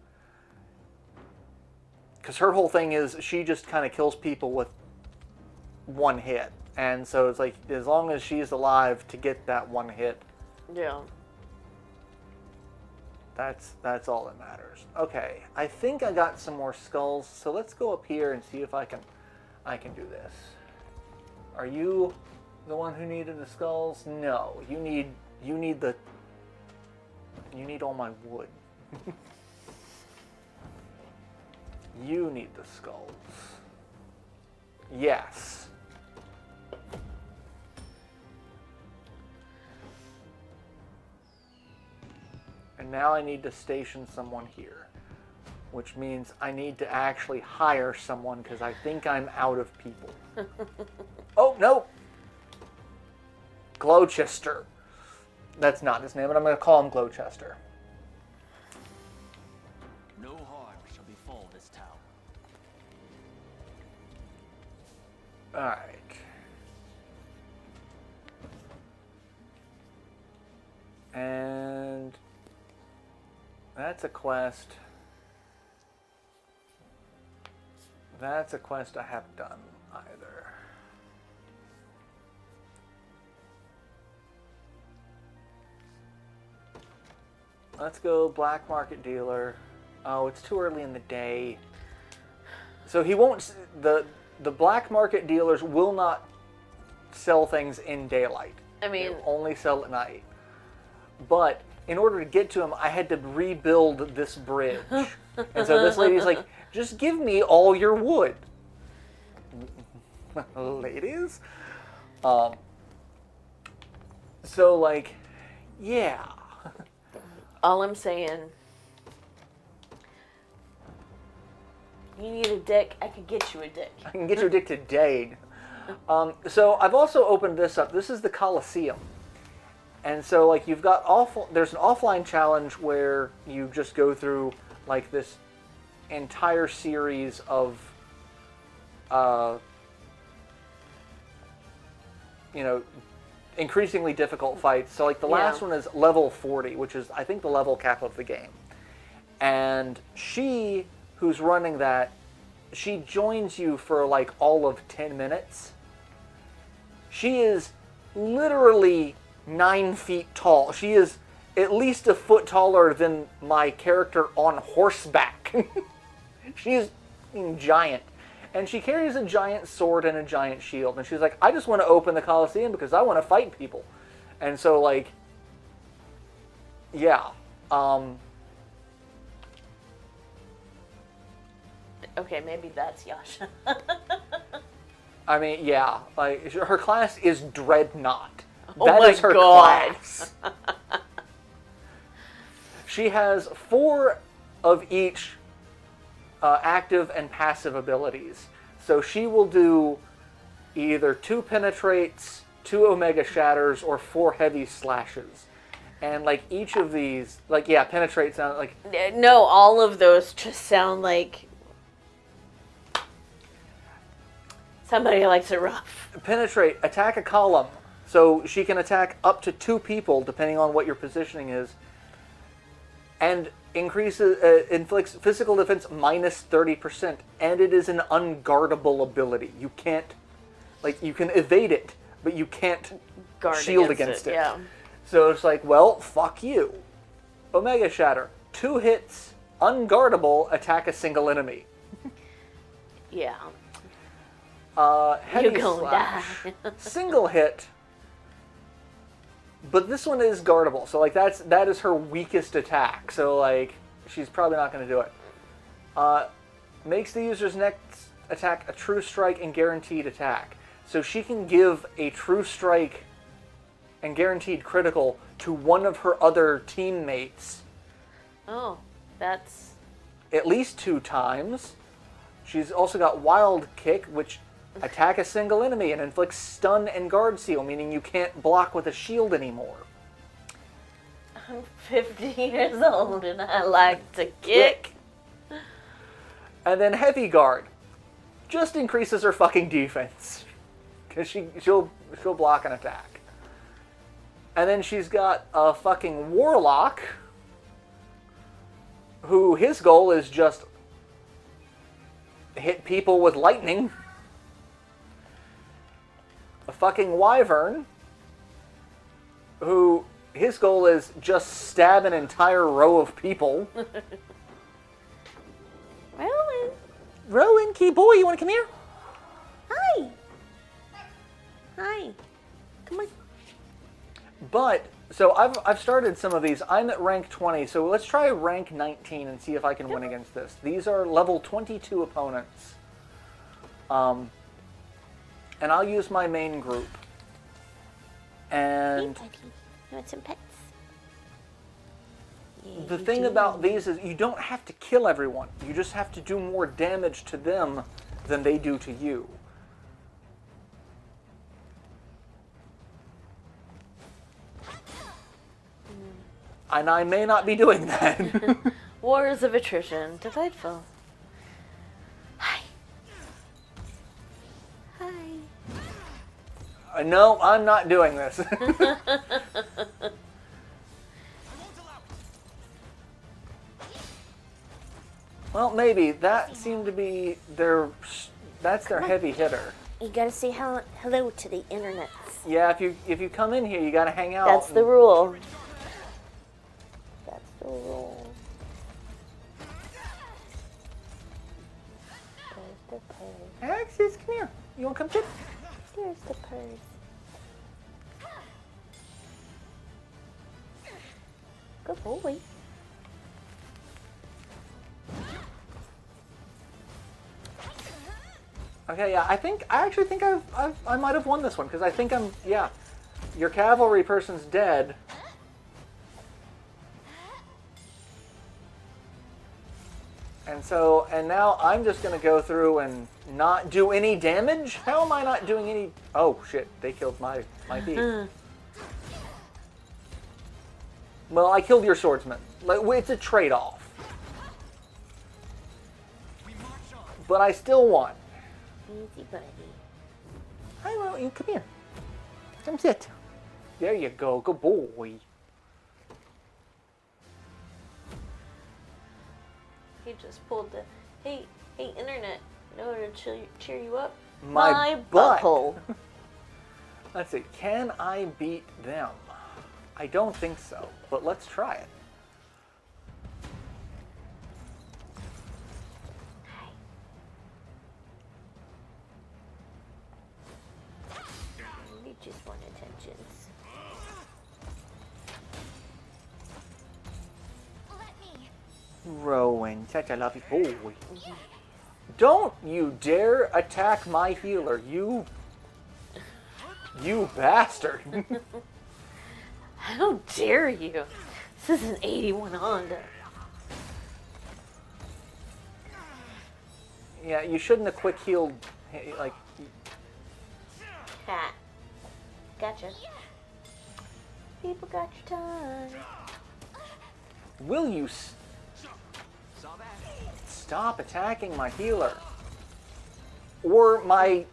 Because her whole thing is, she just kind of kills people with one hit. And so it's like, as long as she's alive to get that one hit, Yeah. that's all that matters. Okay, I think I got some more skulls, so let's go up here and see if I can do this. Are you the one who needed the skulls? No, you need all my wood. You need the skulls. Yes. And now I need to station someone here, which means I need to actually hire someone because I think I'm out of people. Oh, no! Gloucester. That's not his name, but I'm going to call him Gloucester. No harm shall befall this town. Alright. And that's a quest. That's a quest I haven't done either. Let's go black market dealer. Oh, it's too early in the day. So he won't. The black market dealers will not sell things in daylight. I mean, They'll only sell at night. But in order to get to him, I had to rebuild this bridge. And so this lady's like, just give me all your wood. Ladies? So, like, yeah. all I'm saying, you need a dick, I can get you a dick. I can get you a dick today. So I've also opened this up. This is the Coliseum. And so, like, you've got there's an offline challenge where you just go through, like, this entire series of, you know, increasingly difficult fights. So, like, the last one is level 40, which is, I think, the level cap of the game. And she, who's running that, she joins you for, like, all of 10 minutes. She is literally 9 feet tall. She is at least a foot taller than my character on horseback. She's giant. And she carries a giant sword and a giant shield. And she's like, I just want to open the Coliseum because I want to fight people. And so, like, yeah. Okay, maybe that's Yasha. I mean, yeah. Like, her class is Dreadnought. Oh That my is her God. class. She has 4 of each active and passive abilities. So she will do either 2 penetrates, 2 omega shatters, or 4 heavy slashes. And, like, each of these, like, yeah, penetrate sound like... No, all of those just sound like somebody likes it rough. Penetrate, attack a column. So she can attack up to 2 people, depending on what your positioning is. And inflicts physical defense minus 30%. And it is an unguardable ability. You can't, like, you can evade it, but you can't shield against it. Yeah. So it's like, well, fuck you. Omega Shatter. 2 hits, unguardable, attack a single enemy. Yeah. Heavy You gonna slash. die. Single hit. But this one is guardable, so, like, that is her weakest attack. So, like, she's probably not going to do it. Makes the user's next attack a true strike and guaranteed attack. So she can give a true strike and guaranteed critical to one of her other teammates. Oh, that's... At least 2 times. She's also got Wild Kick, which attack a single enemy and inflicts stun and guard seal, meaning you can't block with a shield anymore. I'm 50 years old and I like to kick. And then Heavy Guard just increases her fucking defense, because she'll block an attack. And then she's got a fucking Warlock, who his goal is just hit people with lightning. A fucking Wyvern, who his goal is just stab an entire row of people. Rowan, key boy, you want to come here? Hi. Hi. Come on. But, so I've started some of these. I'm at rank 20, so let's try rank 19 and see if I can win against this. These are level 22 opponents. And I'll use my main group. And Hey, buddy. You want some pets? Yeah, the you thing do. about these is you don't have to kill everyone. You just have to do more damage to them than they do to you. And I may not be doing that. Wars of attrition. Delightful. Hi. Hi. No, I'm not doing this. Well, maybe. That seemed to be that's their heavy hitter. You gotta say hello to the internet. Yeah, if you come in here, you gotta hang out. That's the rule. That's the rule. There's the purse. Alexis, come here. You wanna come sit? There's the purse. Good boy. Okay, yeah, I actually think I might have won this one, because I think your cavalry person's dead. And now I'm just gonna go through and not do any damage? How am I not doing any? Oh shit, they killed my thief. Well, I killed your swordsman. It's a trade-off. But I still won. Easy, buddy. Hi, well, you come here. Come sit. There you go. Good boy. He just pulled the, hey, internet, in order to cheer you up. My butt. butthole. Let's see. Can I beat them? I don't think so, but let's try it. You just want attentions. Let me. Rowan, such a lovely boy. Don't you dare attack my healer, you bastard. How dare you? This is an 81 Honda. Yeah, you shouldn't have quick healed, like... Cat. Gotcha. People got your time. Will you stop attacking my healer? Or my...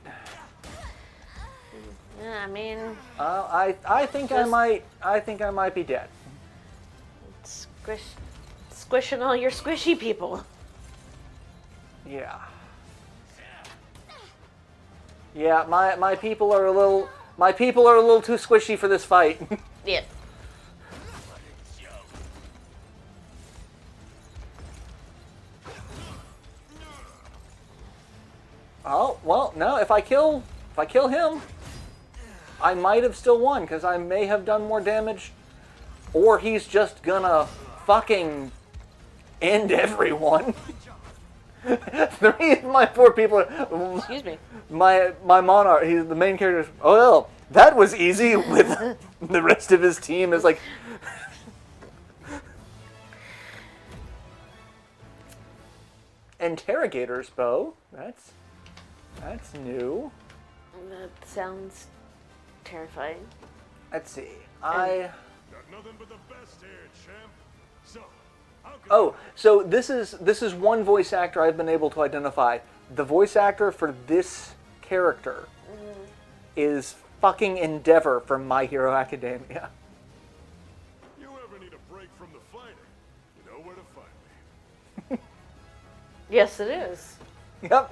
Yeah, I mean... I think I might be dead. Squishing all your squishy people. Yeah. Yeah, my people are a little too squishy for this fight. Yeah. Oh, well, no, if I kill him, I might have still won, because I may have done more damage, or he's just gonna fucking end everyone. Three of my four people Excuse me. My monarch, he's the main character. Oh, well, that was easy. With the rest of his team is like... Interrogator's bow. That's new. That sounds terrifying. Let's see. Got nothing but the best here, champ. So, how can Oh, so this is one voice actor I've been able to identify. The voice actor for this character is fucking Endeavor from My Hero Academia. you ever need a break from the fighting? You know where to find me. Yes, it is. Yep. Got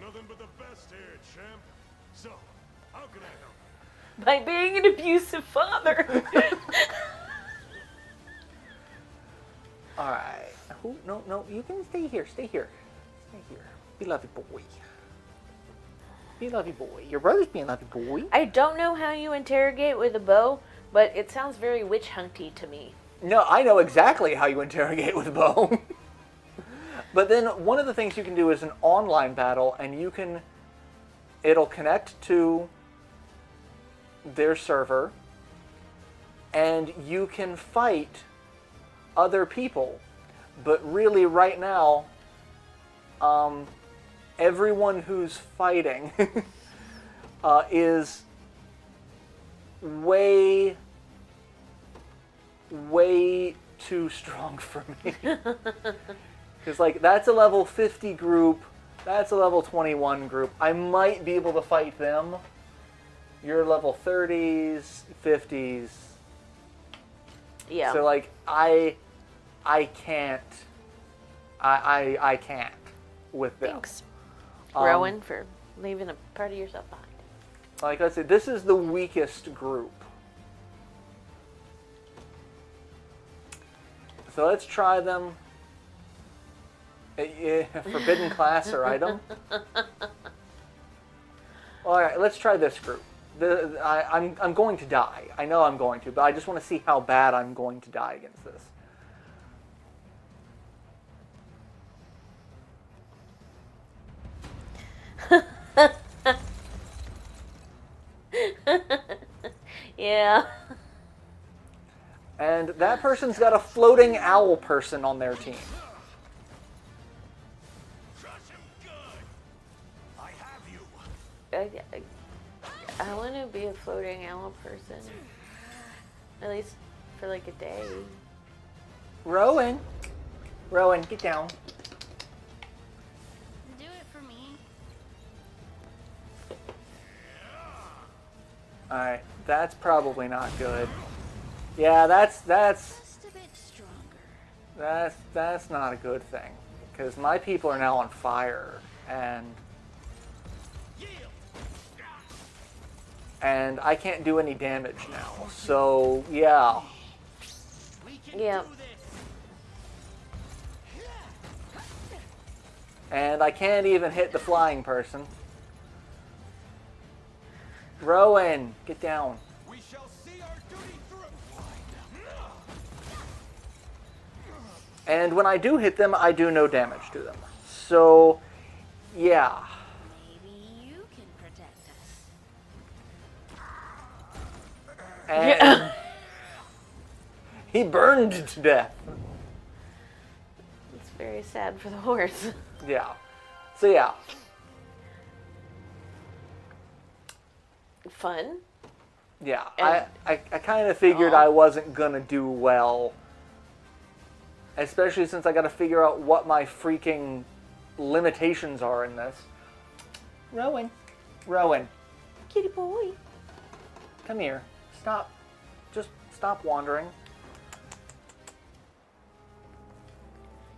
nothing but the best here, champ. So, how can I help? By being an abusive father. All right. No, you can stay here. Stay here. Be lovely boy. Be lovely boy. Your brother's being a lovely boy. I don't know how you interrogate with a bow, but it sounds very witch hunty to me. No, I know exactly how you interrogate with a bow. But then one of the things you can do is an online battle, and it'll connect to their server, and you can fight other people. But really, right now, everyone who's fighting is way too strong for me. Because, like, that's a level 50 group, that's a level 21 group. I might be able to fight them, You're level 30s, 50s. Yeah. So like I can't. I can't with them. Thanks, Rowan, for leaving a part of yourself behind. Like I said, this is the weakest group. So let's try them. Forbidden class or item. All right, let's try this group. I'm going to die. I know I'm going to, but I just want to see how bad I'm going to die against this. Yeah. And that person's got a floating owl person on their team. Crush him good. I have you. I want to be a floating owl person. At least for like a day. Rowan, get down. Do it for me. All right, that's probably not good. Yeah, that's Just a bit stronger. that's not a good thing because my people are now on fire and I can't do any damage now. So yeah. Yeah. And I can't even hit the flying person. Rowan, get down. We shall see our duty through. And when I do hit them, I do no damage to them. So, yeah. Maybe you can protect us. And he burned to death. It's very sad for the horse. Yeah. So yeah. Fun. Yeah. And- I kind of figured I wasn't gonna do well. Especially since I gotta figure out what my freaking limitations are in this. Rowan. Kitty boy. Come here. Stop. Just stop wandering.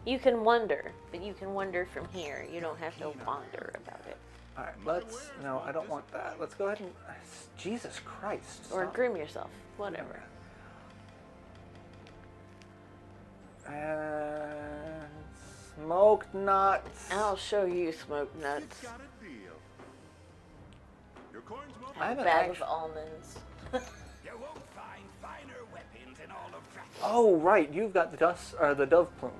You can wonder, but you can wonder from here. You don't have to wander about it. Alright, let's... No, I don't want that. Let's go ahead and... Jesus Christ. Or stop. groom yourself. Whatever. And... Smoked nuts. I'll show you smoked nuts. Got a deal. Your coins won't I A haven't bag actu- of almonds. You won't find finer weapons in all of Dragon. Oh, right. You've got the dust or the dove plume.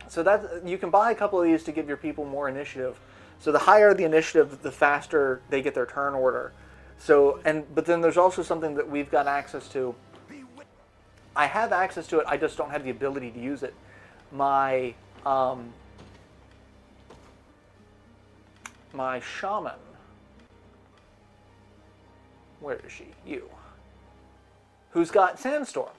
So that you can buy a couple of these to give your people more initiative. So the higher the initiative, the faster they get their turn order. So but then there's also something that we've got access to. I have access to it. I just don't have the ability to use it. My my shaman. Where is she? You. Who's got Sandstorm.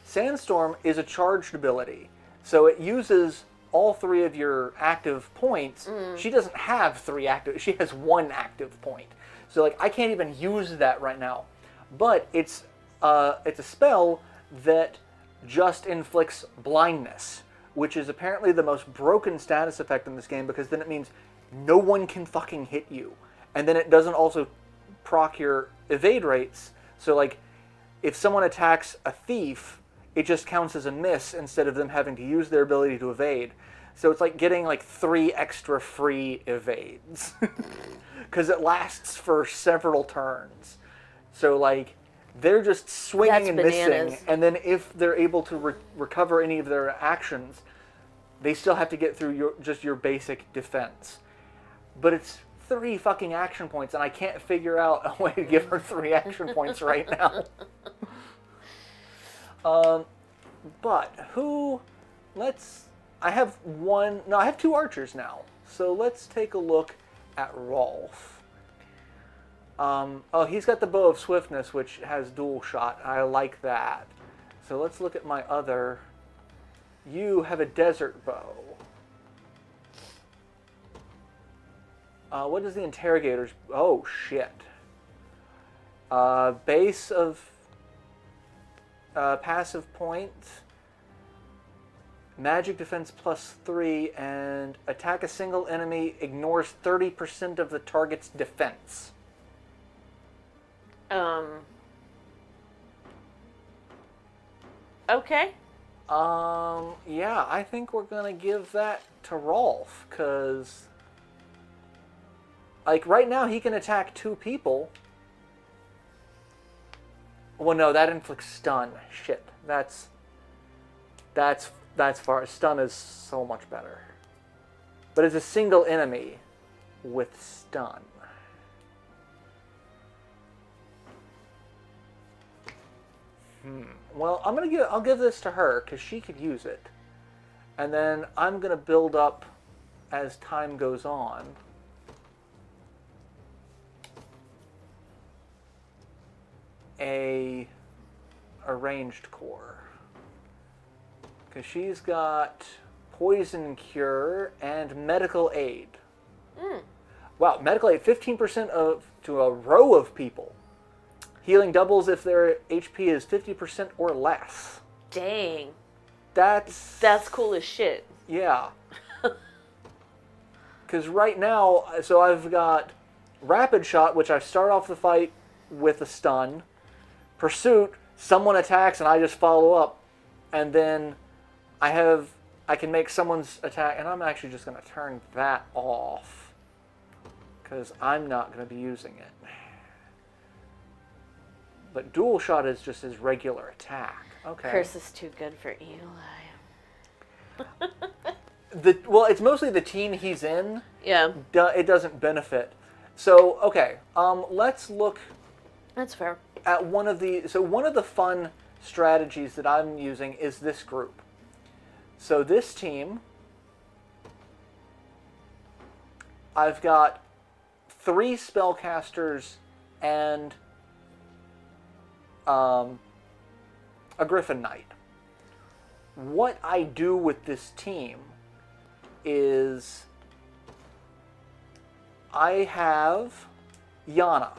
Sandstorm is a charged ability. So it uses all 3 of your active points. She doesn't have 3 active. She has 1 active point. So like I can't even use that right now. But it's a spell that just inflicts blindness, which is apparently the most broken status effect in this game because then it means no one can fucking hit you. And then it doesn't also proc your evade rates. So like if someone attacks a thief, it just counts as a miss instead of them having to use their ability to evade. So it's like getting like 3 extra free evades. Because it lasts for several turns. So like they're just swinging That's and bananas. missing. And then if they're able to recover any of their actions, they still have to get through your basic defense. But it's 3 fucking action points and I can't figure out a way to give her 3 action points right now. But I have 2 archers now. So let's take a look at Rolf. Oh, he's got the Bow of Swiftness, which has dual shot. I like that. So let's look at my other. You have a Desert Bow. What is the Interrogator's? Oh, shit. Base of passive points, magic defense +3, and attack a single enemy, ignores 30% of the target's defense. Okay. Yeah, I think we're gonna give that to Rolf, because, like, right now he can attack 2 people. Well, no, that inflicts stun. Shit, that's far. Stun is so much better. But it's a single enemy with stun. Well, I'll give this to her because she could use it, and then I'm gonna build up as time goes on. A ranged core, because she's got poison cure and medical aid. Wow, medical aid, 15% to a row of people. Healing doubles if their HP is 50% or less. Dang. That's cool as shit. Yeah. Because right now, so I've got Rapid Shot, which I start off the fight with a stun. Pursuit, someone attacks and I just follow up. And then I can make someone's attack, and I'm actually just going to turn that off, because I'm not going to be using it. But Dual Shot is just his regular attack. Okay. Curse is too good for Eli. Well, it's mostly the team he's in. Yeah. It doesn't benefit. So, okay. Let's look That's fair. at one of the fun strategies that I'm using is this group. So this team, I've got 3 spellcasters and a Griffin Knight. What I do with this team is I have Yana.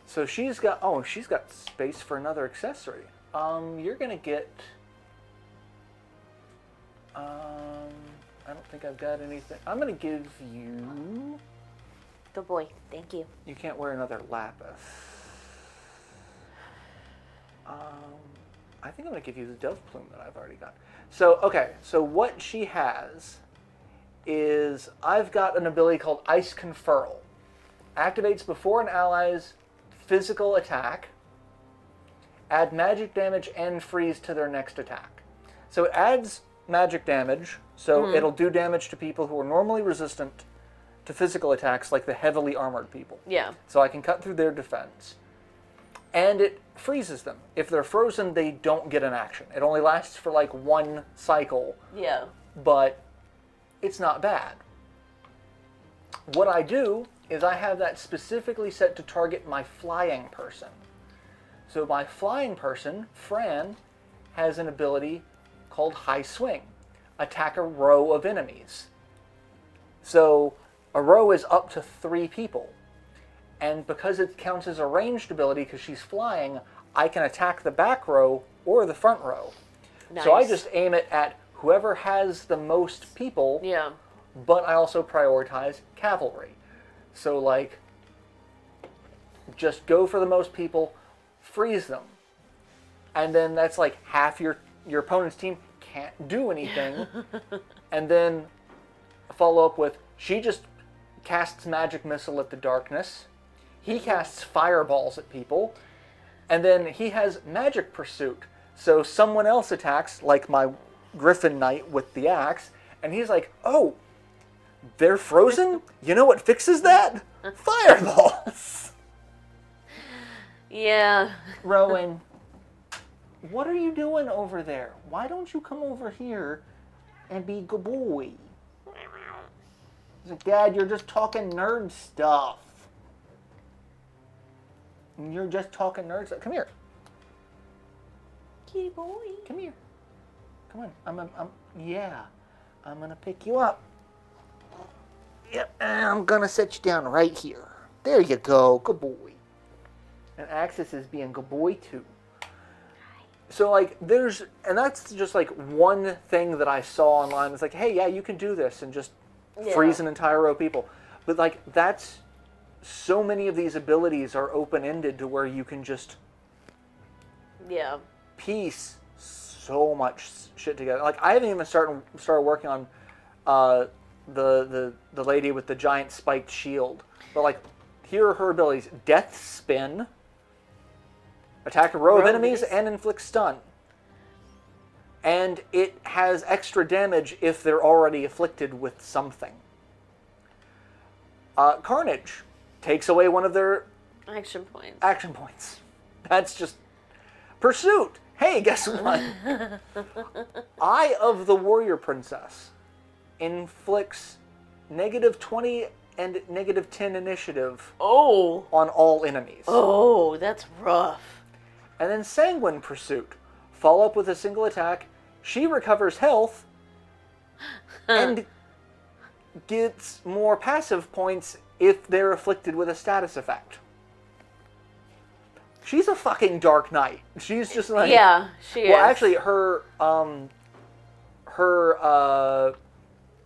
So she's got space for another accessory. You're gonna get I don't think I've got anything. I'm gonna give you. Good boy. Thank you. You can't wear another lapis. I think I'm gonna give you the dove plume that I've already got. So okay, so what she has is I've got an ability called Ice Conferral. Activates before an ally's physical attack. Add magic damage and freeze to their next attack. So it adds magic damage, so it'll do damage to people who are normally resistant to physical attacks, like the heavily armored people. Yeah. So I can cut through their defense. And it freezes them. If they're frozen, they don't get an action. It only lasts for like 1 cycle. Yeah. But it's not bad. What I do is I have that specifically set to target my flying person. So my flying person, Fran, has an ability called High Swing. Attack a row of enemies. So a row is up to 3 people. And because it counts as a ranged ability, because she's flying, I can attack the back row or the front row. Nice. So I just aim it at whoever has the most people, Yeah. but I also prioritize cavalry. So, like, just go for the most people, freeze them. And then that's like half your opponent's team can't do anything. And then follow up with, she just casts Magic Missile at the darkness. He casts fireballs at people. And then he has Magic Pursuit. So someone else attacks, like my Griffin Knight with the axe, and he's like, oh, they're frozen? You know what fixes that? Fireballs! Yeah. Rowan, what are you doing over there? Why don't you come over here and be good boy? He's like, Dad, you're just talking nerd stuff. You're just talking nerd stuff. Come here. Kitty boy. Come here. Come on. I'm gonna pick you up. Yep, and I'm gonna set you down right here. There you go. Good boy. And Axis is being good boy too. So like and that's just like one thing that I saw online. It's like, hey, yeah, you can do this and just freeze an entire row of people. But like that's so many of these abilities are open-ended to where you can just piece so much shit together. Like I haven't even started working on the lady with the giant spiked shield. But like here are her abilities: Death Spin. Attack a row of enemies and inflict stun. And it has extra damage if they're already afflicted with something. Carnage takes away one of their action points. That's just... Pursuit! Hey, guess what? Eye of the Warrior Princess inflicts -20 and -10 initiative on all enemies. Oh, that's rough. And then Sanguine Pursuit. Follow up with a single attack. She recovers health and gets more passive points if they're afflicted with a status effect. She's a fucking Dark Knight. She's just like... Yeah, she is. Well, actually, her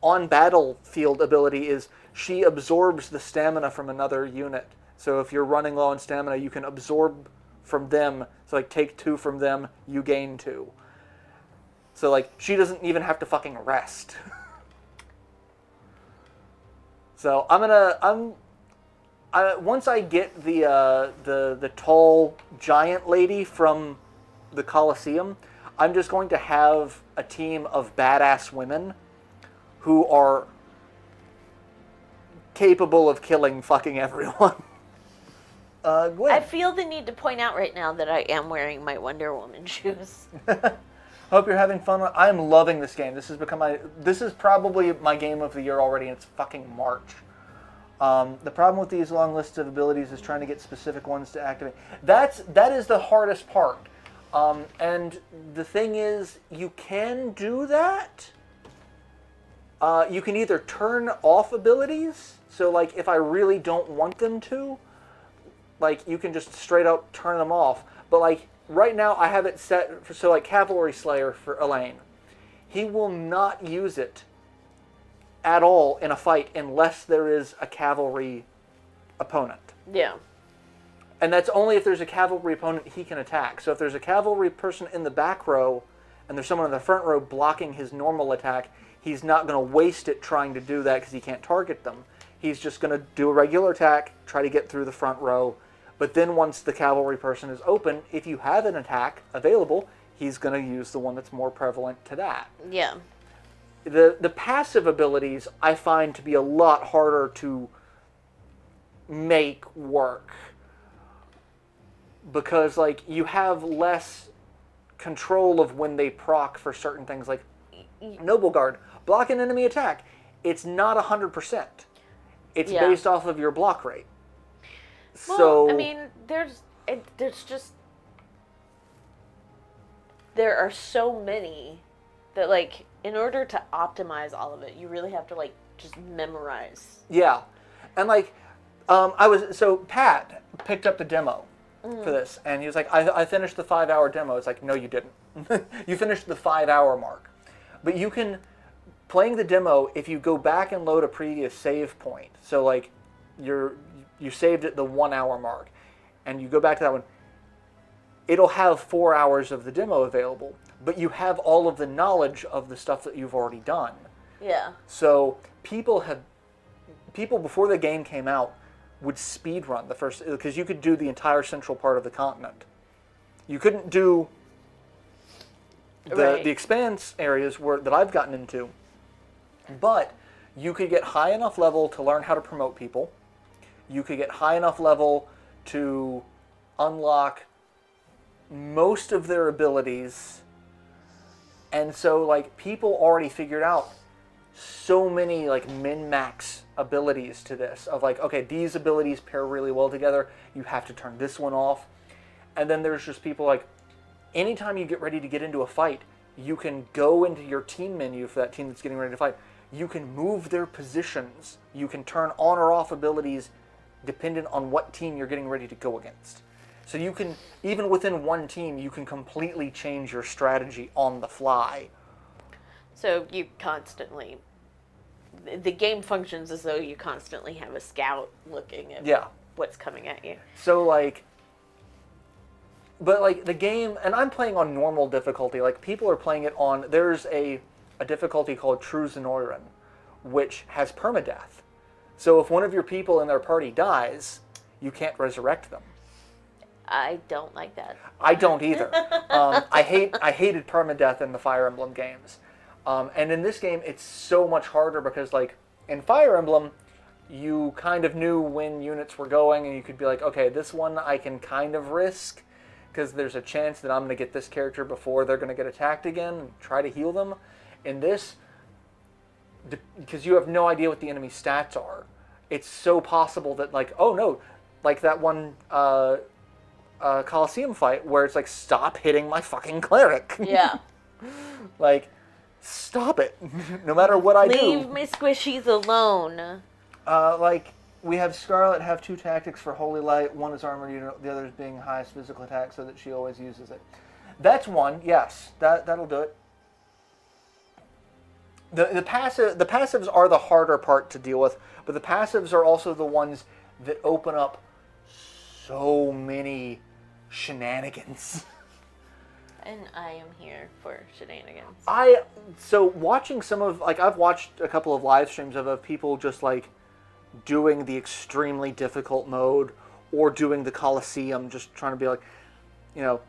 on battlefield ability is she absorbs the stamina from another unit. So if you're running low on stamina, you can absorb from them. So like take 2 from them, you gain 2. So like she doesn't even have to fucking rest. So once I get the tall giant lady from the Colosseum, I'm just going to have a team of badass women who are capable of killing fucking everyone. Gwen. I feel the need to point out right now that I am wearing my Wonder Woman shoes. Hope you're having fun. I'm loving this game. This is probably my game of the year already, and it's fucking March. The problem with these long lists of abilities is trying to get specific ones to activate. That is the hardest part. And the thing is, you can do that. You can either turn off abilities. So like if I really don't want them to, like you can just straight up turn them off. But like right now I have it set for, so like Cavalry Slayer for Elaine. He will not use it at all in a fight unless there is a cavalry opponent. Yeah. And that's only if there's a cavalry opponent he can attack. So if there's a cavalry person in the back row and there's someone in the front row blocking his normal attack, he's not going to waste it trying to do that because he can't target them. He's just going to do a regular attack, try to get through the front row. But then once the cavalry person is open, if you have an attack available, he's going to use the one that's more prevalent to that. Yeah. The passive abilities I find to be a lot harder to make work. Because like you have less control of when they proc for certain things, like Noble Guard. Block an enemy attack. It's not 100%. It's based off of your block rate. Well, So I mean, there are so many that like in order to optimize all of it, you really have to like just memorize. Yeah, and like Pat picked up the demo for this, and he was like, I finished the 5-hour demo. It's like, no, you didn't. You finished the 5-hour mark, but you can. Playing the demo, if you go back and load a previous save point, so like you saved at the 1-hour mark, and you go back to that one, it'll have 4 hours of the demo available, but you have all of the knowledge of the stuff that you've already done. Yeah. So people before the game came out would speed run the first, because you could do the entire central part of the continent. You couldn't do the expanse areas that I've gotten into. But you could get high enough level to learn how to promote people. You could get high enough level to unlock most of their abilities. And so like people already figured out so many like min-max abilities to this. Of like, okay, these abilities pair really well together. You have to turn this one off. And then there's just people like, anytime you get ready to get into a fight, you can go into your team menu for that team that's getting ready to fight. You can move their positions. You can turn on or off abilities dependent on what team you're getting ready to go against. So you can, even within one team, you can completely change your strategy on the fly. So you constantly, the game functions as though you constantly have a scout looking at Yeah. what's coming at you. So like, but like the game, and I'm playing on normal difficulty. Like people are playing it on. There's a difficulty called True Zenoiran, which has permadeath. So if one of your people in their party dies, you can't resurrect them. I don't like that. I don't either. I hated permadeath in the Fire Emblem games, and in this game it's so much harder because like in Fire Emblem, you kind of knew when units were going, and you could be like, okay, this one I can kind of risk because there's a chance that I'm going to get this character before they're going to get attacked again and try to heal them. In this, because you have no idea what the enemy stats are, it's so possible that like, oh no, like that one Coliseum fight where it's like, stop hitting my fucking cleric. Yeah. Like, stop it. No matter what I do. Leave my squishies alone. Like, we have Scarlet have 2 tactics for Holy Light. One is armored unit, the other is being highest physical attack so that she always uses it. That's one, yes. That'll do it. The passives are the harder part to deal with, but the passives are also the ones that open up so many shenanigans. And I am here for shenanigans. So watching some of, like, I've watched a couple of live streams of people just like doing the extremely difficult mode or doing the Coliseum, just trying to be like, you know,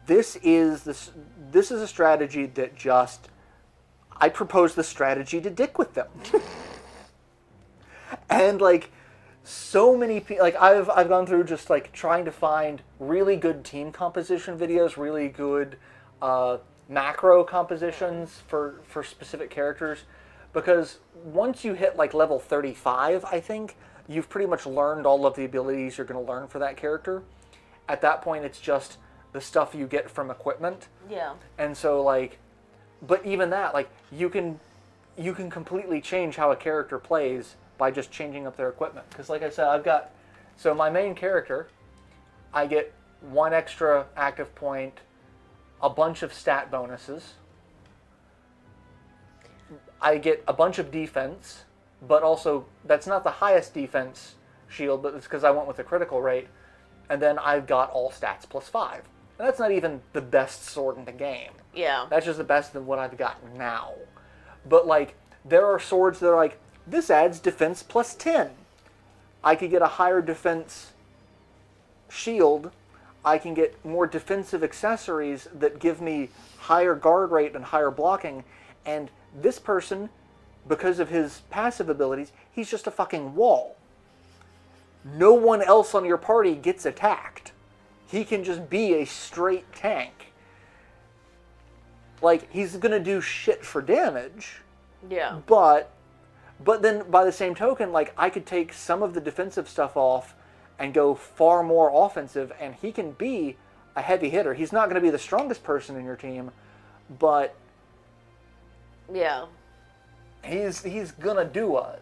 this is a strategy that just, I propose the strategy to dick with them. And like so many people, like I've gone through just like trying to find really good team composition videos, really good macro compositions for specific characters, because once you hit like level 35, I think you've pretty much learned all of the abilities you're going to learn for that character. At that point, it's just the stuff you get from equipment. Yeah. And so like, but even that, like you can completely change how a character plays by just changing up their equipment. Because like I said, so my main character, I get 1 extra active point, a bunch of stat bonuses, I get a bunch of defense, but also that's not the highest defense shield, but it's because I went with the critical rate, and then I've got all stats +5. And that's not even the best sword in the game. Yeah. That's just the best than what I've got now. But like, there are swords that are like, this adds defense +10. I could get a higher defense shield. I can get more defensive accessories that give me higher guard rate and higher blocking. And this person, because of his passive abilities, he's just a fucking wall. No one else on your party gets attacked. He can just be a straight tank. Like, he's gonna do shit for damage. Yeah. But then by the same token, like, I could take some of the defensive stuff off and go far more offensive, and he can be a heavy hitter. He's not gonna be the strongest person in your team, but yeah, he's gonna do a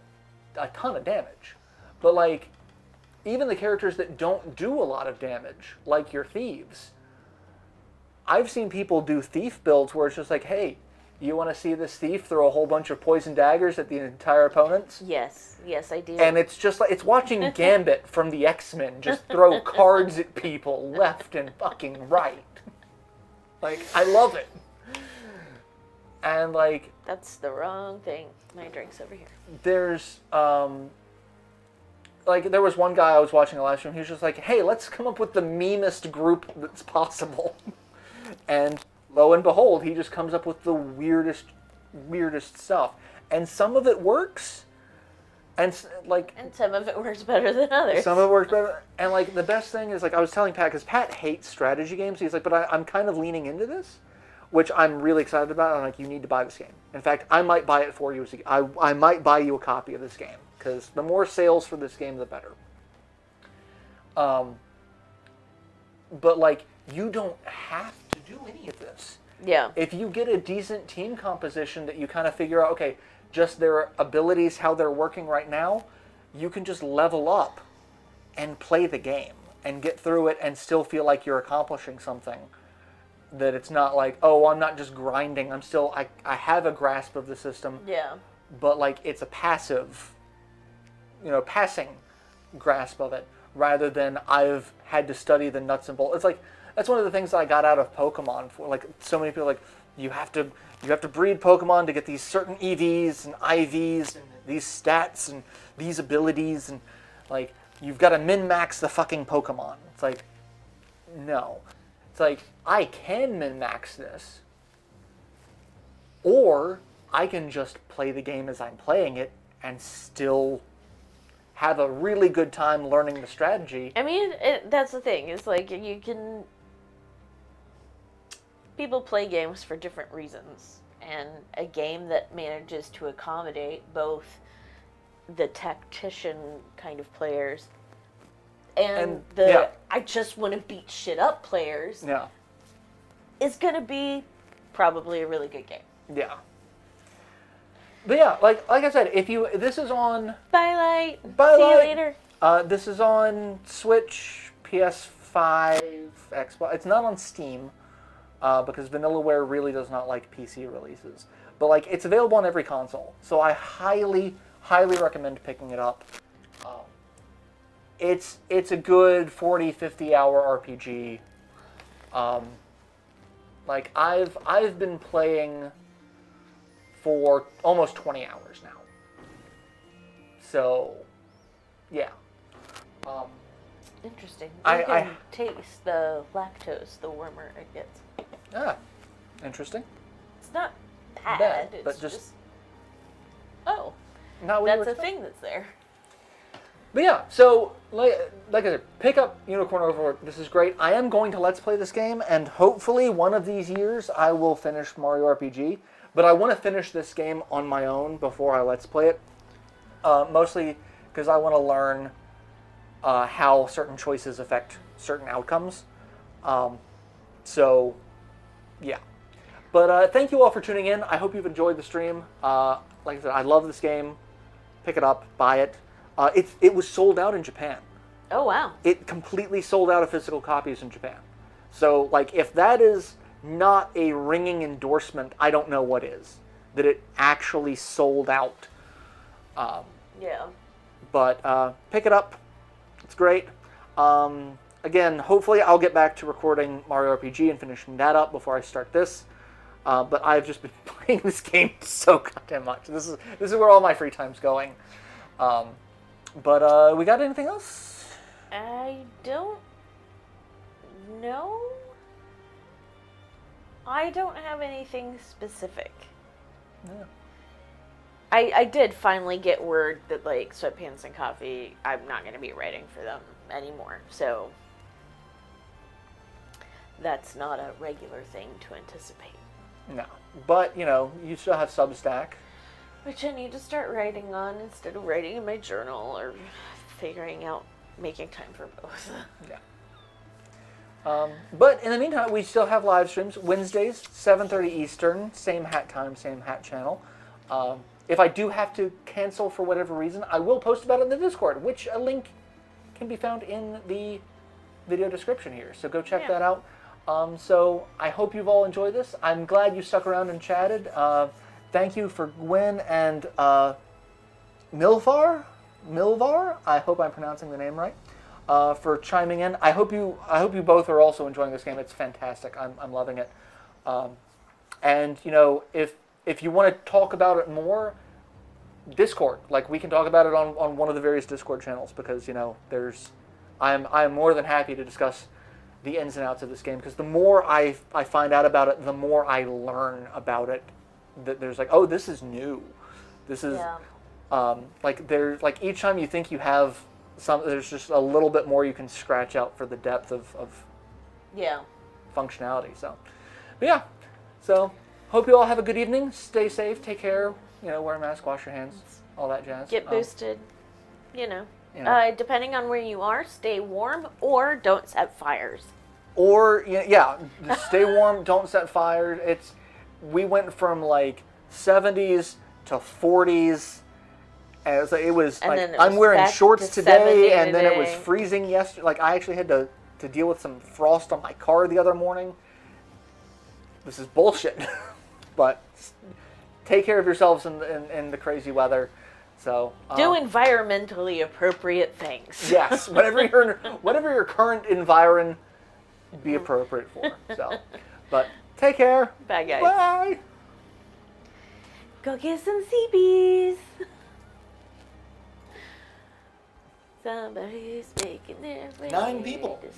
ton of damage. But like, even the characters that don't do a lot of damage, like your thieves, I've seen people do thief builds where it's just like, hey, you want to see this thief throw a whole bunch of poison daggers at the entire opponents? Yes, I do. And it's just like, it's watching Gambit from the X-Men just throw cards at people left and fucking right. Like, I love it. And like, that's the wrong thing. My drink's over here. There's like, there was one guy I was watching a live stream, he was just like, hey, let's come up with the meanest group that's possible. And lo and behold, he just comes up with the weirdest stuff. And some of it works, and some of it works better than others. Some of it works better. And like, the best thing is, like, I was telling Pat, because Pat hates strategy games, he's like, but I'm kind of leaning into this, which I'm really excited about. I'm like, you need to buy this game. In fact, I might buy it for you. I might buy you a copy of this game, because the more sales for this game, the better. But like, you don't have to do any of this. Yeah. If you get a decent team composition that you kind of figure out, okay, just their abilities, how they're working right now, you can just level up and play the game. and get through it and still feel like you're accomplishing something. That it's not like, oh, I'm not just grinding. I have a grasp of the system. Yeah. But like it's a passive, passing grasp of it, rather than I've had to study the nuts and bolts. It's like that's one of the things that I got out of Pokemon. For like so many people, like you have to breed Pokemon to get these certain EVs and IVs and these stats and these abilities, and like you've got to min-max the fucking Pokemon. It's like, no. It's like, I can min-max this, or I can just play the game as I'm playing it and still have a really good time learning the strategy. I mean, that's the thing. It's like you can... People play games for different reasons. And a game that manages to accommodate both the tactician kind of players and I just want to beat shit up players is going to be probably a really good game. Yeah. But yeah, like I said, this is on... Bye, Light. See you later. This is on Switch, PS5, Xbox. It's not on Steam, because Vanillaware really does not like PC releases. But like, it's available on every console. So I highly, highly recommend picking it up. It's a good 40, 50 hour RPG. Like I've been playing for almost 20 hours now. So, yeah. Interesting. You can taste the lactose the warmer it gets. Ah, interesting. It's not bad. It's but just oh, not what that's you were a thing that's there. But yeah, so like I said, pick up Unicorn Overlord. This is great. I am going to Let's Play this game, and hopefully one of these years I will finish Mario RPG. But I want to finish this game on my own before I Let's Play it. Mostly because I want to learn how certain choices affect certain outcomes. So, yeah. But thank you all for tuning in. I hope you've enjoyed the stream. Like I said, I love this game. Pick it up, buy it. It was sold out in Japan. Oh, wow. It completely sold out of physical copies in Japan. So, like, if that is not a ringing endorsement, I don't know what is. That it actually sold out. Yeah. But pick it up. It's great. Again, hopefully I'll get back to recording Mario RPG and finishing that up before I start this. But I've just been playing this game so goddamn much. This is where all my free time's going. But we got anything else? I don't know. I don't have anything specific. Yeah. I did finally get word that, like, Sweatpants and Coffee, I'm not going to be writing for them anymore. So that's not a regular thing to anticipate. No. But, you still have Substack. Which I need to start writing on instead of writing in my journal or figuring out making time for both. Yeah. But in the meantime, we still have live streams. Wednesdays, 7:30 Eastern, same hat time, same hat channel. If I do have to cancel for whatever reason, I will post about it in the Discord, which a link can be found in the video description here. So go check that out. So I hope you've all enjoyed this. I'm glad you stuck around and chatted. Thank you for Gwen and Milvar. I hope I'm pronouncing the name right. For chiming in. I hope you both are also enjoying this game. It's fantastic. I'm loving it. And if you want to talk about it more, Discord. Like, we can talk about it on one of the various Discord channels, because I'm more than happy to discuss the ins and outs of this game, because the more I find out about it, the more I learn about it. That there's like, oh, this is new. This is like each time you think you have some, there's just a little bit more you can scratch out for the depth of functionality. So, but yeah. So, hope you all have a good evening. Stay safe. Take care. Wear a mask. Wash your hands. All that jazz. Get boosted. Depending on where you are, stay warm or don't set fires. Or just stay warm. Don't set fires. We went from like 70s to 40s, And it was And like then it I'm was wearing back shorts to today, 70 and then it was today. freezing yesterday. Like I actually had to deal with some frost on my car the other morning. This is bullshit. But take care of yourselves in the crazy weather. So Do environmentally appropriate things. yes, whatever your current environ be appropriate for. So, but take care. Bye, guys. Bye. Go get some CBs. Somebody's making their way 9 people. to